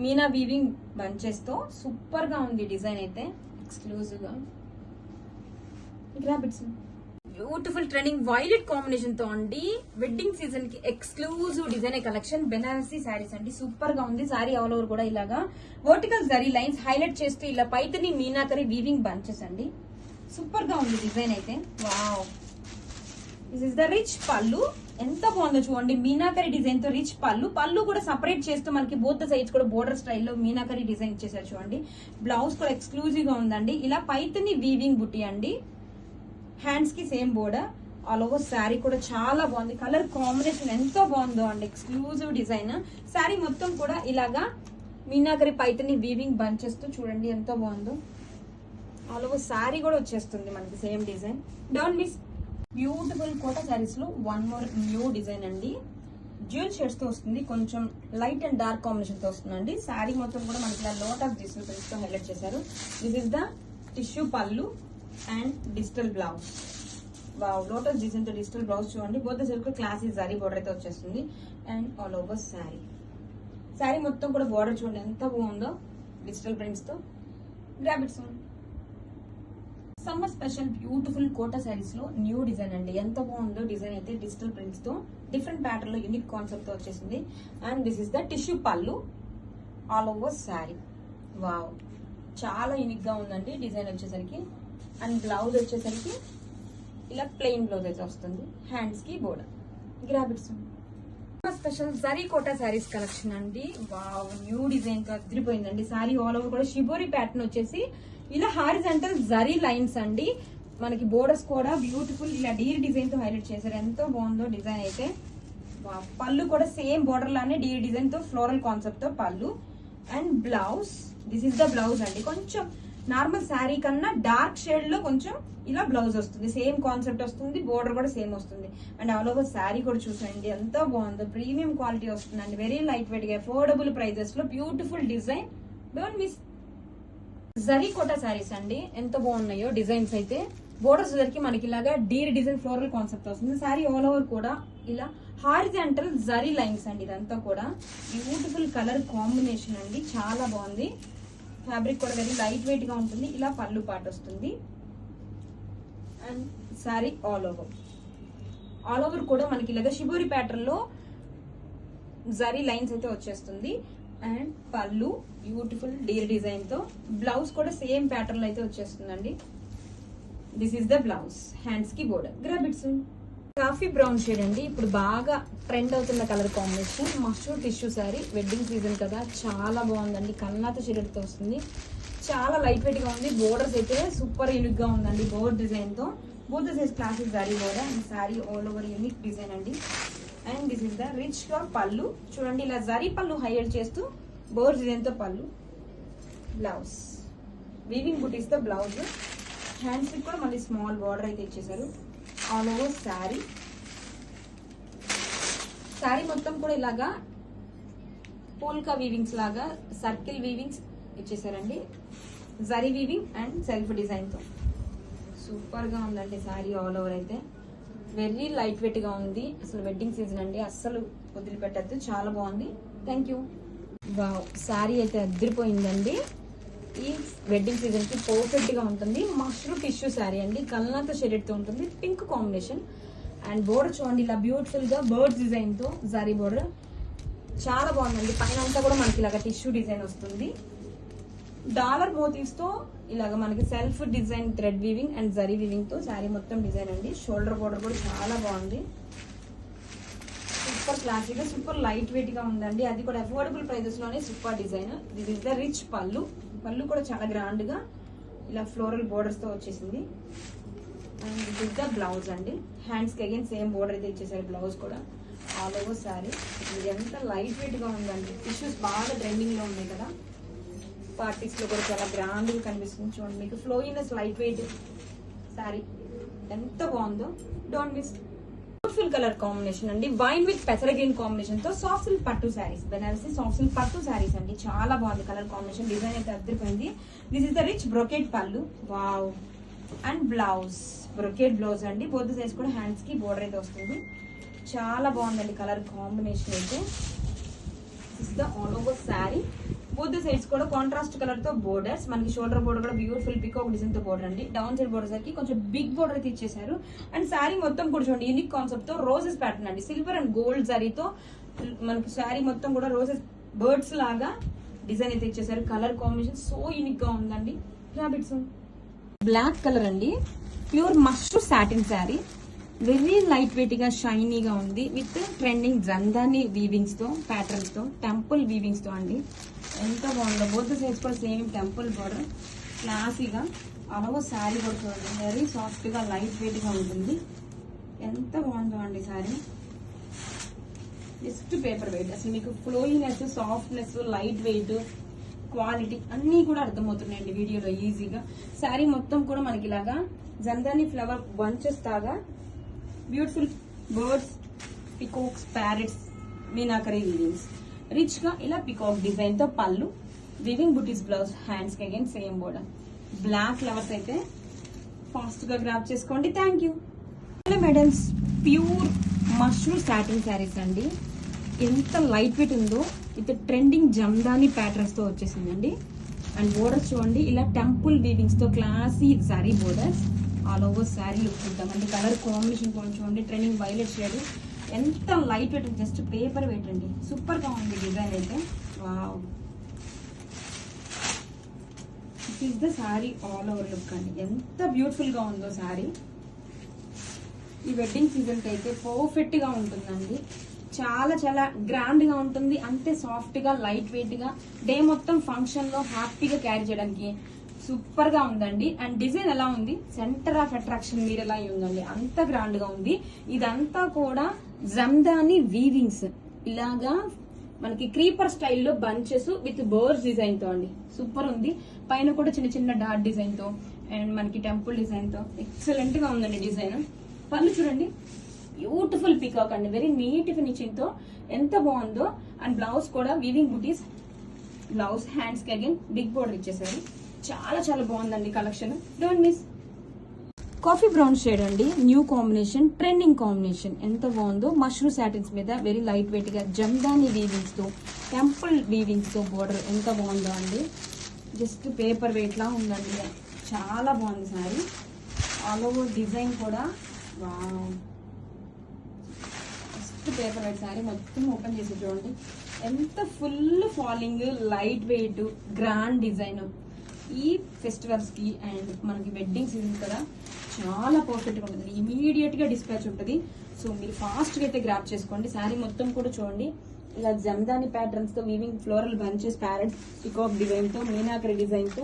మీనా వీవింగ్ బంచెస్ తో సూపర్ గా ఉంది డిజైన్ అయితే, ఎక్స్క్లూజివ్ గా. గ్రాబిట్స్. బ్యూటిఫుల్ ట్రెండింగ్ వైలెట్ కాంబినేషన్ తో అండి వెడ్డింగ్ సీజన్ కి exclusive design collection Banarasi saris అండి. సూపర్ గా ఉంది. శారీ ఆల్ ఓవర్ కూడా ఇలాగా వర్టికల్ జరీ లైన్స్ హైలైట్ చేస్తూ ఇలా పైతని మీనాకరి వీవింగ్ బంచెస్ అండి. సూపర్ గా ఉంది డిజైన్ అయితే. Wow, this is the rich పళ్ళు. ఎంత బాగుందో చూడండి, మీనాకరి డిజైన్ తో రిచ్ పళ్ళు. పళ్ళు కూడా సపరేట్ చేస్తూ మనకి బోత్ సైడ్స్ కూడా బోర్డర్ స్టైల్లో మీనాకరి డిజైన్ ఇచ్చేసారు చూడండి. బ్లౌజ్ కూడా ఎక్స్క్లూజివ్ గా ఉందండి, ఇలా పైతని వీవింగ్ బుట్టి అండి. హ్యాండ్స్ కి same border. All over sari కూడా చాలా బాగుంది. కలర్ కాంబినేషన్ ఎంతో బాగుందో అండి, ఎక్స్క్లూజివ్ డిజైన్. శారీ మొత్తం కూడా ఇలాగా మీనాకరి పైతని వీవింగ్ బంచెస్ తో చూడండి ఎంత బాగుందో. ఆల్ ఓవర్ శారీ కూడా వచ్చేస్తుంది మనకి same design. Don't miss. Beautiful Kota saris లో వన్ మోర్ న్యూ డిజైన్ అండి. జ్యూల్ షేడ్స్ తో వస్తుంది, కొంచెం లైట్ అండ్ డార్క్ కాంబినేషన్ తో వస్తుందండి. శారీ మొత్తం కూడా మనకి ఇలా లోటస్ డిజిటల్ ప్రింట్స్ తో హైలైట్ చేశారు. This is the tissue pallu and digital blouse. Wow, lotus design తో డిజిటల్ బ్లౌజ్ చూడండి. Both silk classy zari border అయితే వచ్చేస్తుంది and all over sari. Sari మొత్తం కూడా బోర్డర్ చూడండి ఎంత బాగుందో డిజిటల్ ప్రింట్స్ తో. Grab it soon. Summer special beautiful Kota saris లో న్యూ డిజైన్ అండి. ఎంత బాగుందో డిజైన్ అయితే డిజిటల్ ప్రింట్స్ తో డిఫరెంట్ ప్యాటర్న్ లో యూనిక్ కాన్సెప్ట్ తో వచ్చేసింది. And this is the tissue పళ్ళు ఆల్ ఓవర్ శారీ. వావ్, చాలా యూనిక్ గా ఉందండి డిజైన్ వచ్చేసరికి. అండ్ బ్లౌజ్ వచ్చేసరికి ఇలా ప్లెయిన్ బ్లౌజ్ అయితే వస్తుంది, హ్యాండ్స్ కి border. Grab it soon special zari Kota saris collection అండి. వావ్, న్యూ డిజైన్ తో అదిరిపోయిందండి. శారీ ఆల్ ఓవర్ కూడా షిబోరి ప్యాటర్న్ వచ్చేసి ఇలా హారిజంటల్ జరీ లైన్స్ అండి. మనకి బోర్డర్స్ కూడా బ్యూటిఫుల్ ఇలా డీర్ డిజైన్ తో హైలైట్ చేశారు. ఎంతో బాగుందో డిజైన్ అయితే. పళ్ళు కూడా సేమ్ బోర్డర్ లానే డీర్ డిజైన్ తో ఫ్లోరల్ కాన్సెప్ట్ తో పళ్ళు. And blouse, this is the blouse అండి. కొంచెం నార్మల్ శారీ కన్నా డార్క్ షేడ్ లో కొంచెం ఇలా బ్లౌజ్ వస్తుంది, సేమ్ కాన్సెప్ట్ వస్తుంది, బోర్డర్ కూడా సేమ్ వస్తుంది. అండ్ ఆల్ ఓవర్ శారీ కూడా చూసండి ఎంతో బాగుందో, ప్రీమియం క్వాలిటీ వస్తుందండి. వెరీ లైట్ వెయిట్ గా అఫోర్డబుల్ ప్రైజెస్ లో beautiful design. Don't miss. Zari Kota saris అండి, ఎంత బాగున్నాయో డిజైన్స్ అయితే. బోర్డర్స్ దగ్గరికి మనకి ఇలాగా డీర్ డిజైన్ ఫ్లోరల్ కాన్సెప్ట్ వస్తుంది. శారీ ఆల్ ఓవర్ కూడా ఇలా హారిజంటల్ జరీ లైన్స్ అండి. ఇదంతా కూడా బ్యూటిఫుల్ కలర్ కాంబినేషన్ అండి, చాలా బాగుంది. ఫ్యాబ్రిక్ కూడా వెరీ లైట్ వెయిట్ గా ఉంటుంది. ఇలా పళ్ళు పాటు వస్తుంది. అండ్ శారీ ఆల్ ఓవర్ కూడా మనకి ఇలాగా షిబోరి ప్యాటర్న్ లో జరీ లైన్స్ అయితే వచ్చేస్తుంది. అండ్ పళ్ళు బ్యూటిఫుల్ డీర్ డిజైన్ తో, బ్లౌజ్ కూడా సేమ్ ప్యాటర్న్ లో అయితే వచ్చేస్తుందండి. This is the blouse, hands కి బోర్డర్. గ్రాబిట్స్ కాఫీ బ్రౌన్ షేడ్ అండి, ఇప్పుడు బాగా ట్రెండ్ అవుతున్న colour combination. Mushroom tissue sari, wedding season కదా, చాలా బాగుందండి. కన్నాత షేడ్ తో వస్తుంది, చాలా లైట్ వెయిట్ గా ఉంది. బోర్డర్స్ అయితే సూపర్ యూనిక్ గా ఉందండి. బోర్డర్ డిజైన్ తో బోత్ సైజ్ classic zari border and sari all over unique design అండి. And this is the rich గా పళ్ళు చూడండి, ఇలా జరీ పళ్ళు హైలైట్ చేస్తూ బోర్డర్ డిజైన్ తో పళ్ళు. బ్లౌజ్ వీవింగ్ బుటీస్ తో బ్లౌజ్. హ్యాండ్స్ కి కూడా మళ్ళీ స్మాల్ బోర్డర్ అయితే ఇచ్చేసారు. All over sari. శారీ మొత్తం కూడా ఇలాగా పోల్కా వీవింగ్స్ లాగా సర్కిల్ వీవింగ్స్ ఇచ్చేసారండి. Zari weaving and self design తో సూపర్ గా ఉందండి శారీ ఆల్ ఓవర్ అయితే. వెరీ లైట్ వెయిట్ గా ఉంది. అసలు వెడ్డింగ్ సీజన్ అండి, అస్సలు వదిలిపెట్టద్దు, చాలా బాగుంది. Thank you. వావ్, శారీ అయితే అదిరిపోయిందండి. ఈ వెడ్డింగ్ సీజన్ కి పర్ఫెక్ట్ గా ఉంటుంది. మష్రూమ్ టిష్యూ శారీ అండి, కల్నాత షేడెడ్ తో ఉంటుంది, పింక్ కాంబినేషన్. అండ్ బోర్డర్ చూడండి ఇలా బ్యూటిఫుల్ గా బర్డ్ డిజైన్ తో జరీ బోర్డర్, చాలా బాగుందండి. పైన అంతా కూడా మనకి ఇలాగ టిష్యూ డిజైన్ వస్తుంది. డాలర్ మోతీవ్స్ తో ఇలాగ మనకి self design thread weaving and zari weaving తో శారీ మొత్తం డిజైన్ అండి. షోల్డర్ బోర్డర్ కూడా చాలా బాగుంది. Super classic, super light weight గా ఉందండి. అది కూడా అఫోర్డబుల్ ప్రైజెస్ లోనే super design. This is the rich పళ్ళు. పళ్ళు కూడా చాలా గ్రాండ్ గా ఇలా ఫ్లోరల్ బోర్డర్స్ తో వచ్చేసింది. And this is the blouse అండి. హ్యాండ్స్ కి అగైన్ సేమ్ బోర్డర్ అయితే ఇచ్చేసారు. బ్లౌజ్ కూడా ఆల్ ఓవర్ శారీ. ఇది ఎంత లైట్ వెయిట్ గా ఉందండి. టిష్యూస్ బాగా ట్రెండింగ్ లో ఉన్నాయి కదా, పార్టీస్ లో కూడా చాలా గ్రాండ్ గా కనిపిస్తుంది. చూడండి మీకు ఫ్లోయినెస్ లైట్ వెయిట్ శారీ ఎంత బాగుందో. Don't miss. Beautiful colour combination అండి, వైన్ విత్ పెసర గ్రీన్ కాంబినేషన్ తో సాఫ్ట్ సిల్క్ పట్టు శారీస్, బెనారసి సాఫ్ట్ సిల్క్ పట్టు శారీస్ అండి. చాలా బాగుంది కలర్ కాంబినేషన్. డిజైన్ అయితే అద్దరిపోయింది. This is the rich brocade pallu. Wow. And blouse brocade blouse అండి. బోత్ సైజ్ కూడా హ్యాండ్స్ కి బోర్డర్ అయితే వస్తుంది. చాలా బాగుందండి కలర్ కాంబినేషన్ అయితే. This is the all over sari. Both sides కూడా కాంట్రాస్ట్ కలర్ తో బోర్డర్స్. మనకి షోల్డర్ బోర్డర్ కూడా బ్యూటిఫుల్ పికాక్ డిజైన్ తో బోర్డర్ అండి. డౌన్ సైడ్ బోర్డర్ సరికి కొంచెం బిగ్ బోర్డర్ అయితే ఇచ్చేసారు. అండ్ శారీ మొత్తం కూడా చూడండి యూనిక్ కాన్సెప్ట్ తో రోజెస్ ప్యాటర్న్ అండి. సిల్వర్ అండ్ గోల్డ్ జరీతో మనకి శారీ మొత్తం కూడా రోజెస్ బర్డ్స్ లాగా డిజైన్ అయితే ఇచ్చేసారు. కలర్ కాంబినేషన్ సో యూనిక్ గా ఉందండి. రాబిట్స్ బ్లాక్ కలర్ అండి, pure mushroom satin sari. Very light weight గా షైనీగా ఉంది. విత్ ట్రెండింగ్ జందాని వీవింగ్స్ తో ప్యాటర్న్స్ తో టెంపుల్ వీవింగ్స్ తో అండి. ఎంత బాగుందో. బోత్ సైజ్ కూడా సేమ్ టెంపుల్ బోర్డర్ క్లాసీగా. అలాగో శారీ కూడా చూడండి వెరీ సాఫ్ట్ గా లైట్ వెయిట్ గా ఉంటుంది. ఎంత బాగుందో అండి శారీ. Just paper weight. అసలు మీకు ఫ్లోయినెస్, సాఫ్ట్నెస్, లైట్ వెయిట్, క్వాలిటీ అన్ని కూడా అర్థమవుతున్నాయండి వీడియోలో ఈజీగా. శారీ మొత్తం కూడా మనకి ఇలాగా జందాని ఫ్లవర్ బంచెస్ లాగా beautiful birds, peacocks, parrots, meenakari weavings. Rich గా ఇలా పికాక్ డిజైన్ తో pallu, weaving butis blouse, hands కి again same border. Black flowers అయితే ఫాస్ట్ గా గ్రాప్ చేసుకోండి. Thank you. Hello madams, pure mushroom satin saris అండి. ఎంత లైట్ వెయిట్ ఉందో, విత్ ట్రెండింగ్ జమ్దాని ప్యాటర్న్స్ తో వచ్చేసిందండి. అండ్ బోర్డర్స్ చూడండి, ఇలా టెంపుల్ వీవింగ్స్ తో classy sari borders. All over sari look చూద్దామండి. కలర్ కాంబినేషన్ కూడా చూడండి, ట్రెండింగ్ వైలెట్ షేడ్. ఎంత light wait, just paper weight అండి. సూపర్ గా ఉంది డిజైన్ అయితే. Wow, this is the sari all over look అండి. ఎంత బ్యూటిఫుల్ గా ఉందో శారీ. ఈ వెడ్డింగ్ సీజన్ కి అయితే పర్ఫెక్ట్ గా ఉంటుందండి. చాలా చాలా గ్రాండ్ గా ఉంటుంది, అంతే సాఫ్ట్ గా లైట్ వెయిట్ గా డే మొత్తం ఫంక్షన్ లో హ్యాపీగా క్యారీ చేయడానికి సూపర్ గా ఉందండి. అండ్ డిజైన్ ఎలా ఉంది, సెంటర్ ఆఫ్ అట్రాక్షన్ మీరు ఎలా ఉందండి, అంత గ్రాండ్ గా ఉంది. ఇదంతా కూడా జమ్దాని వీవింగ్స్, ఇలాగా మనకి క్రీపర్ స్టైల్లో బంచెస్ విత్ బర్డ్స్ డిజైన్ తో అండి. సూపర్ ఉంది. పైన కూడా చిన్న చిన్న డాట్ డిజైన్ తో అండ్ మనకి టెంపుల్ డిజైన్ తో ఎక్సలెంట్ గా ఉందండి డిజైన్. పళ్ళు చూడండి, బ్యూటిఫుల్ పీకాక్ అండి, వెరీ నీట్ ఫినిషింగ్ తో ఎంత బాగుందో. అండ్ బ్లౌజ్ కూడా వీవింగ్ బుటీస్ బ్లౌజ్, హ్యాండ్స్ కి అగైన్ బిగ్ బోర్డర్ ఇచ్చేసారు. చాలా చాలా బాగుందండి collection, don't miss. Coffee brown shade అండి, న్యూ కాంబినేషన్, ట్రెండింగ్ కాంబినేషన్. ఎంత బాగుందో, మష్రూమ్ సాటిన్స్ మీద వెరీ లైట్ వెయిట్ గా జమ్దాని వీవింగ్స్ తో, టెంపుల్ వీవింగ్స్ తో బోర్డర్ ఎంత బాగుందో అండి. జస్ట్ పేపర్ వెయిట్ లా ఉందండి, చాలా బాగుంది సారీ. ఆల్ ఓవర్ డిజైన్ కూడా wow, just paper weight sorry. మొత్తం ఓపెన్ చేసి చూడండి, ఎంత full falling, light weight, grand design. ఈ ఫెస్టివల్స్ కి అండ్ మనకి వెడ్డింగ్ సీజన్ కదా, చాలా పర్ఫెక్ట్ గా ఉంటుంది. ఇమీడియట్ గా డిస్పాచ్ ఉంటుంది. సో మీరు ఫాస్ట్ గా అయితే గ్రాప్ చేసుకోండి. శారీ మొత్తం కూడా చూడండి, ఇలా జమ్దాని ప్యాటర్న్స్ తో weaving floral bunches, parrot, peacock design తో, మీనాకరి డిజైన్ తో,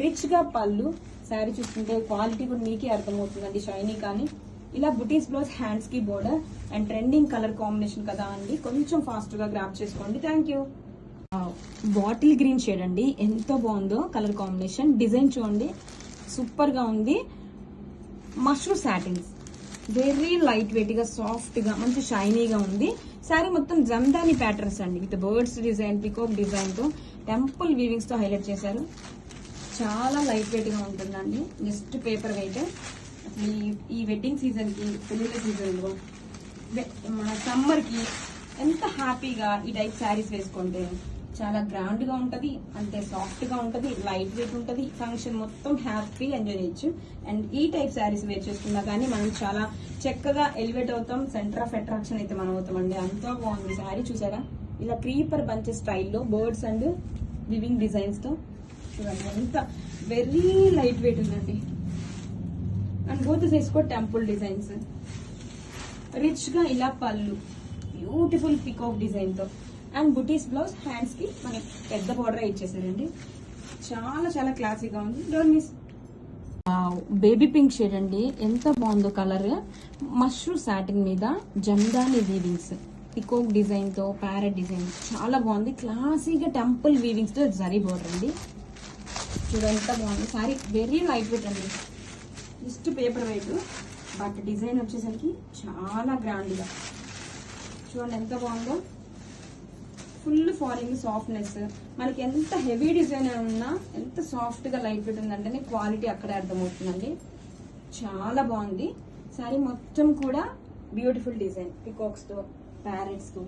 రిచ్ గా పళ్ళు. శారీ చూస్తుంటే క్వాలిటీ కూడా మీకే అర్థమవుతుందండి, షైనీ. కానీ ఇలా బుటీస్ బ్లౌజ్, హ్యాండ్స్ కి border and trending colour combination కదా అండి. కొంచెం ఫాస్ట్ గా గ్రాప్ చేసుకోండి. Thank you. Bottle green shade అండి, ఎంత బాగుందో కలర్ కాంబినేషన్. డిజైన్ చూడండి, సూపర్ గా ఉంది. Mushroom satins, very light weight గా, సాఫ్ట్ గా, మంచి షైనీగా ఉంది. శారీ మొత్తం జమ్దాని ప్యాటర్న్స్ అండి, with birds design, peacock design తో, టెంపుల్ వీవింగ్స్ తో హైలైట్ చేశారు. చాలా లైట్ వెయిట్ గా ఉంటుందండి, జస్ట్ పేపర్ వెయిట్. ఈ వెడ్డింగ్ సీజన్ కి, పెళ్లిళ్ళ సీజన్ లో, మన సమ్మర్ కి ఎంత హ్యాపీగా ఈ టైప్ శారీస్ వేసుకుంటే చాలా గ్రాండ్ గా ఉంటది, అంతే సాఫ్ట్ గా ఉంటది, లైట్ వెయిట్ ఉంటది. ఫంక్షన్ మొత్తం హ్యాపీ ఎంజాయ్ చేయొచ్చు. అండ్ ఈ టైప్ శారీస్ వేర్ చేసుకున్నా కానీ మనం చాలా చక్కగా ఎలివేట్ అవుతాం, సెంటర్ ఆఫ్ అట్రాక్షన్ అయితే మనం అవుతామండి. అంత బాగుంది శారీ. చూసారా, ఇలా క్రీపర్ బంచెస్ స్టైల్లో బర్డ్స్ అండ్ వివింగ్ డిజైన్స్ తో చూడండి, ఎంత వెరీ లైట్ వెయిట్ ఉందండి. అండ్ బోత్ సైడ్స్ కూడా టెంపుల్ డిజైన్స్. రిచ్ గా ఇలా పళ్ళు, బ్యూటిఫుల్ పికాక్ డిజైన్ తో అండ్ బుటీస్ బ్లౌజ్, హ్యాండ్స్ కి మనకి పెద్ద బోర్డర్ ఇచ్చేసారండి. చాలా చాలా క్లాసీగా ఉంది, don't miss. Baby pink shade అండి, ఎంత బాగుందో కలర్. మష్రూమ్ సాటిన్ మీద జమ్దాని వీవింగ్స్, పికాక్ డిజైన్ తో, ప్యారెట్ డిజైన్, చాలా బాగుంది. క్లాసీగా టెంపుల్ వీవింగ్స్ తో జరీ బోర్డర్ అండి. చూడండి ఎంత బాగుంది సారీ, వెరీ లైట్ వెయిట్ అండి, just paper weight. But design వచ్చేసరికి చాలా గ్రాండ్ గా చూడండి, ఎంత బాగుందో. Full falling, softness. మనకి ఎంత హెవీ డిజైన్ ఉన్నా ఎంత సాఫ్ట్ గా లైట్ వెయిట్ ఉందంటే క్వాలిటీ అక్కడే అర్థమవుతుందండి. చాలా బాగుంది శారీ మొత్తం కూడా. బ్యూటిఫుల్ డిజైన్, పికాక్స్ తో, ప్యారెట్స్ తో,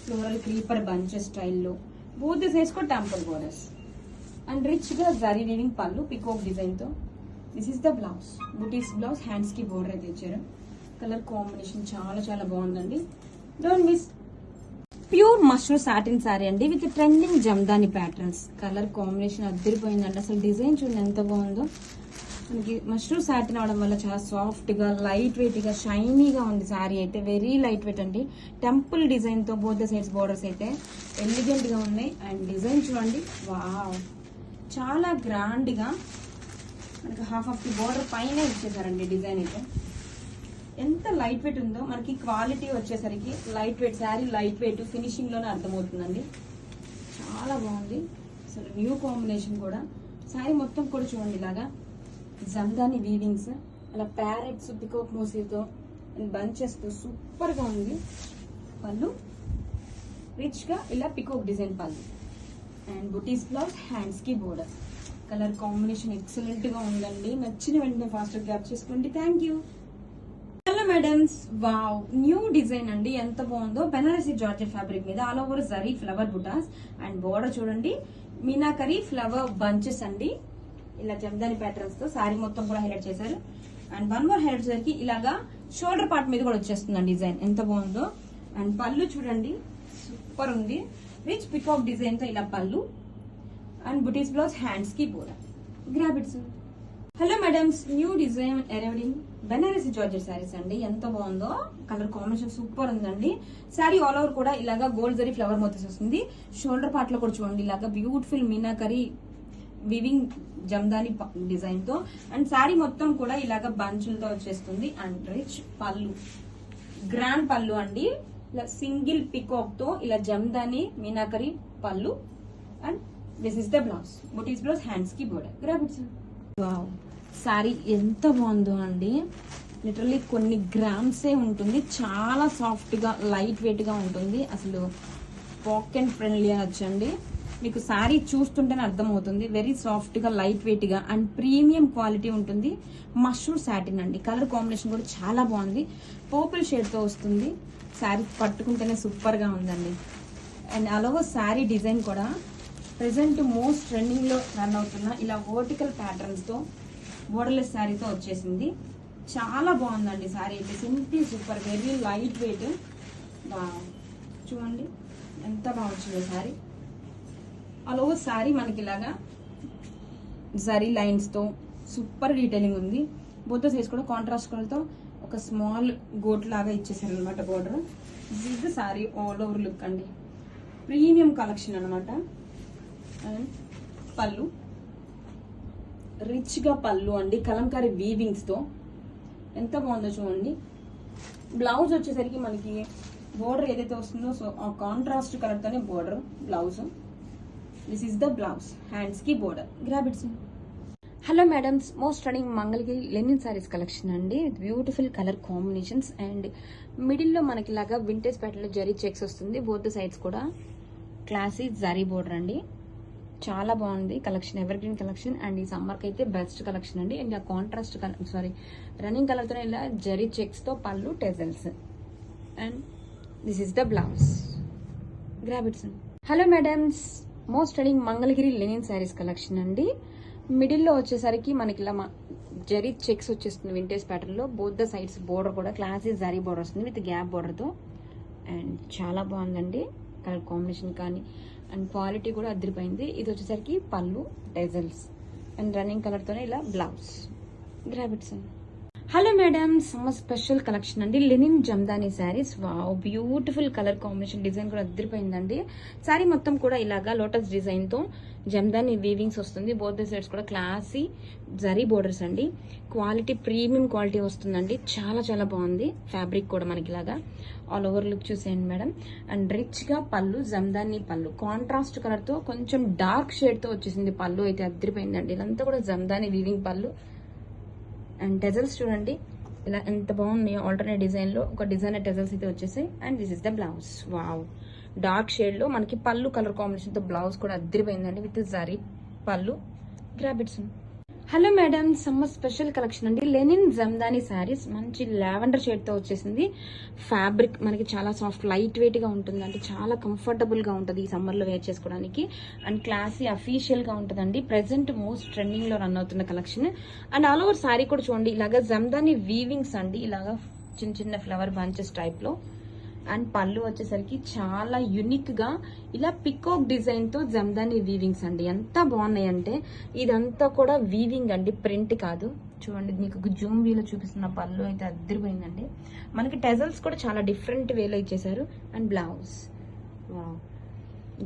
ఫ్లోరల్ క్రీపర్ బంచెస్ స్టైల్లో, బోత్ సైజ్ కూడా టెంపుల్ బోర్డర్స్ అండ్ రిచ్ గా zari weaving pallu, peacock design తో. This is the blouse, butis blouse, hands కి బోర్డర్ అయితే ఇచ్చారు. కలర్ కాంబినేషన్ చాలా చాలా బాగుందండి, don't miss. Pure mushroom satin sari అండి, with trending Jamdani patterns. Colour combination అద్దరిపోయిందండి. అసలు డిజైన్ చూడండి ఎంత బాగుందో. మనకి మష్రూమ్ సాటిన్ అవడం వల్ల చాలా సాఫ్ట్ గా, లైట్ వెయిట్ గా, షైనీగా ఉంది శారీ అయితే. వెరీ లైట్ వెయిట్ అండి. టెంపుల్ డిజైన్ తో బోత్ సైడ్స్ బోర్డర్స్ అయితే ఎలిగెంట్ గా ఉన్నాయి. అండ్ డిజైన్ చూడండి, వావ్, చాలా గ్రాండ్ గా మనకి హాఫ్ ఆఫ్ ది బోర్డర్ పైన ఇచ్చేసారండి డిజైన్ అయితే. ఎంత లైట్ వెయిట్ ఉందో మనకి క్వాలిటీ వచ్చేసరికి light weight sari, light weight finishing లోనే అర్థమవుతుందండి. చాలా బాగుంది అసలు, న్యూ కాంబినేషన్ కూడా. శారీ మొత్తం కూడా చూడండి, ఇలాగా జమ్దాని వీవింగ్స్, అలా ప్యారెట్స్, పికాక్ మోసీతో అండ్ బంచెస్ తో సూపర్ గా ఉంది. పళ్ళు రిచ్ గా ఇలా peacock design pallu and butis blouse, hands కి బోర్డర్. కలర్ కాంబినేషన్ ఎక్సలెంట్ గా ఉందండి. నచ్చిన వెంటనే ఫాస్ట్ గ్యాప్ చేసుకోండి. Thank you. Hello madams, wow, new design అండి. ఎంత బాగుందో. బెనారసి జార్జెట్ ఫ్యాబ్రిక్ మీద all over zari flower butas and border చూడండి మీనాకరీ ఫ్లవర్ బంచెస్ అండి. ఇలా జమ్దాని ప్యాటర్న్స్ తో సారీ మొత్తం కూడా హైలైట్ చేశారు. అండ్ వన్ మోర్ హైలైట్ సరికి ఇలాగా షోల్డర్ పార్ట్ మీద కూడా వచ్చేస్తుందండి డిజైన్. ఎంత బాగుందో. అండ్ పళ్ళు చూడండి సూపర్ ఉంది. రిచ్ పికాక్ డిజైన్ తో ఇలా పళ్ళు అండ్ బుటీస్ బ్లౌజ్, హ్యాండ్స్ కి border. Grab it sir. Hello madams, new design arrived Banarasi georgette saris అండి. ఎంత బాగుందో. కలర్ కాంబినేషన్ సూపర్ ఉందండి. శారీ ఆల్ ఓవర్ కూడా ఇలాగా గోల్డ్ జరీ ఫ్లవర్ మోతీస్ వస్తుంది. షోల్డర్ పార్ట్ లో కూడా చూడండి ఇలాగా beautiful meenakari weaving Jamdani design తో అండ్ శారీ మొత్తం కూడా ఇలాగా బంచులతో వచ్చేస్తుంది. అండ్ రిచ్ పళ్ళు, గ్రాండ్ పళ్ళు అండి. ఇలా సింగిల్ పికాక్ తో ఇలా జమ్దాని మీనాకరీ పళ్ళు and this is the blouse, butis blouse, hands కి border. Grab it sir. Wow, sari ఎంత బాగుందో అండి. లిటరల్లీ కొన్ని గ్రామ్సే ఉంటుంది. చాలా సాఫ్ట్ గా లైట్ వెయిట్ గా ఉంటుంది. అసలు పాకెట్ ఫ్రెండ్లీ అనొచ్చండి. మీకు శారీ చూస్తుంటేనే అర్థమవుతుంది. వెరీ సాఫ్ట్ గా లైట్ వెయిట్ గా అండ్ ప్రీమియం క్వాలిటీ ఉంటుంది. మష్రూమ్ సాటిన్ అండి. కలర్ కాంబినేషన్ కూడా చాలా బాగుంది. పర్పుల్ షేడ్ తో వస్తుంది. శారీ పట్టుకుంటేనే సూపర్ గా ఉందండి. అండ్ అలాగే శారీ డిజైన్ కూడా ప్రెసెంట్ మోస్ట్ ట్రెండింగ్ లో రన్ అవుతున్న ఇలా వర్టికల్ ప్యాటర్న్స్ తో బోర్డర్లెస్ శారీతో వచ్చేసింది. చాలా బాగుందండి శారీ అయితే. Simple super, very light wait. చూడండి ఎంత బాగా వచ్చింది శారీ. అలాగే శారీ మనకి ఇలాగా జరీ లైన్స్ తో సూపర్ డీటెయిలింగ్ ఉంది. బోత్ సైజ్ కూడా కాంట్రాస్ట్ కలర్ తో ఒక స్మాల్ గోట్ లాగా ఇచ్చేసారు అనమాట బోర్డర్. ఇది శారీ ఆల్ ఓవర్ లుక్ అండి. ప్రీమియం కలెక్షన్ అనమాట. అండ్ పళ్ళు రిచ్ గా పళ్ళు అండి. కలంకారీ వీవింగ్స్ తో ఎంత బాగుందో చూడండి. బ్లౌజ్ వచ్చేసరికి మనకి బోర్డర్ ఏదైతే వస్తుందో సో ఆ కాంట్రాస్ట్ కలర్ తోనే border blouse. This is the blouse, hands కి border. Grab it. Hello madams, most running Mangalagiri linen saris collection అండి. Beautiful colour combinations and middle లో మనకి ఇలాగా వింటేజ్ ప్యాటర్న్ లో జరీ చెక్స్ వస్తుంది. బోత్ సైడ్స్ కూడా క్లాసీ జరీ బోర్డర్ అండి. చాలా బాగుంది collection. Evergreen collection and ఈ సమ్మర్ కి అయితే బెస్ట్ కలెక్షన్ అండి. అండ్ ఆ కాంట్రాస్ట్ రన్నింగ్ కలర్ తో ఇలా జరీ చెక్స్ తో pallu, tassels and this is the blouse. Grab it. Hello madams, most running Mangalagiri linen saris collection అండి. మిడిల్ లో వచ్చేసరికి మనకి ఇలా జరీ చెక్స్ వచ్చేస్తుంది వింటేజ్ ప్యాటర్న్ లో. బోత్ ద సైడ్స్ బోర్డర్ కూడా క్లాసీ జరీ బోర్డర్ వస్తుంది విత్ గ్యాప్ బోర్డర్ తో. అండ్ చాలా బాగుందండి కలర్ కాంబినేషన్ కానీ అండ్ క్వాలిటీ కూడా అదిరిపోయింది. ఇది వచ్చేసరికి పళ్ళు, టెజల్స్ అండ్ రన్నింగ్ కలర్ తోనే ఇలా blouse. Grab it. Hello madam, summer special collection అండి. Linen Jamdani saris. Wow, beautiful colour combination. Design కూడా అదిరిపోయిందండి. శారీ మొత్తం కూడా ఇలాగా లోటస్ డిజైన్ తో జమ్దాని వీవింగ్స్ వస్తుంది. బోత్ ద సైడ్స్ కూడా క్లాసీ జరీ బోర్డర్స్ అండి. క్వాలిటీ ప్రీమియం క్వాలిటీ వస్తుందండి. చాలా చాలా బాగుంది. ఫ్యాబ్రిక్ కూడా మనకి ఇలాగా ఆల్ ఓవర్ లుక్ చూసేయండి మేడం. అండ్ రిచ్ గా పళ్ళు, జమ్దాని పళ్ళు కాంట్రాస్ట్ కలర్ తో కొంచెం డార్క్ షేడ్ తో వచ్చేసింది. పళ్ళు అయితే అదిరిపోయిందండి. ఇదంతా కూడా జమ్దాని వీవింగ్ పళ్ళు. అండ్ టెజల్స్ చూడండి ఇలా ఎంత బాగున్నాయో. ఆల్టర్నేట్ డిజైన్ లో ఒక డిజైనర్ టెజల్స్ అయితే వచ్చేసాయి. And this is the blouse. Wow, dark shade లో మనకి పళ్ళు కలర్ కాంబినేషన్ తో బ్లౌజ్ కూడా అదిరిపోయిందండి విత్ జరీ పళ్ళు. Grab it. Hello madam, summer special collection అండి. లెనిన్ జమ్దాని శారీస్. మంచి లావెండర్ షేడ్ తో వచ్చేసింది. ఫ్యాబ్రిక్ మనకి చాలా సాఫ్ట్ లైట్ వెయిట్ గా ఉంటుంది. అంటే చాలా కంఫర్టబుల్ గా ఉంటుంది ఈ సమ్మర్ లో వేర్ చేసుకోవడానికి. అండ్ క్లాసీ అఫీషియల్ గా ఉంటుందండి. ప్రెసెంట్ మోస్ట్ ట్రెండింగ్ లో రన్ అవుతున్న collection. And all over sari కూడా చూడండి ఇలాగా జమ్దాని వీవింగ్స్ అండి. ఇలాగా చిన్న చిన్న ఫ్లవర్ బంచెస్ టైప్ లో. అండ్ పళ్ళు వచ్చేసరికి చాలా యునిక్ గా ఇలా పికాక్ డిజైన్ తో జమ్దాని వీవింగ్స్ అండి. ఎంత బాగున్నాయి అంటే ఇదంతా కూడా వీవింగ్ అండి, ప్రింట్ కాదు. చూడండి మీకు జూమ్ వీలో చూపిస్తున్న పళ్ళు అయితే అదిరిపోయిందండి. మనకి టెజల్స్ కూడా చాలా డిఫరెంట్ వేలో ఇచ్చేసారు. అండ్ బ్లౌజ్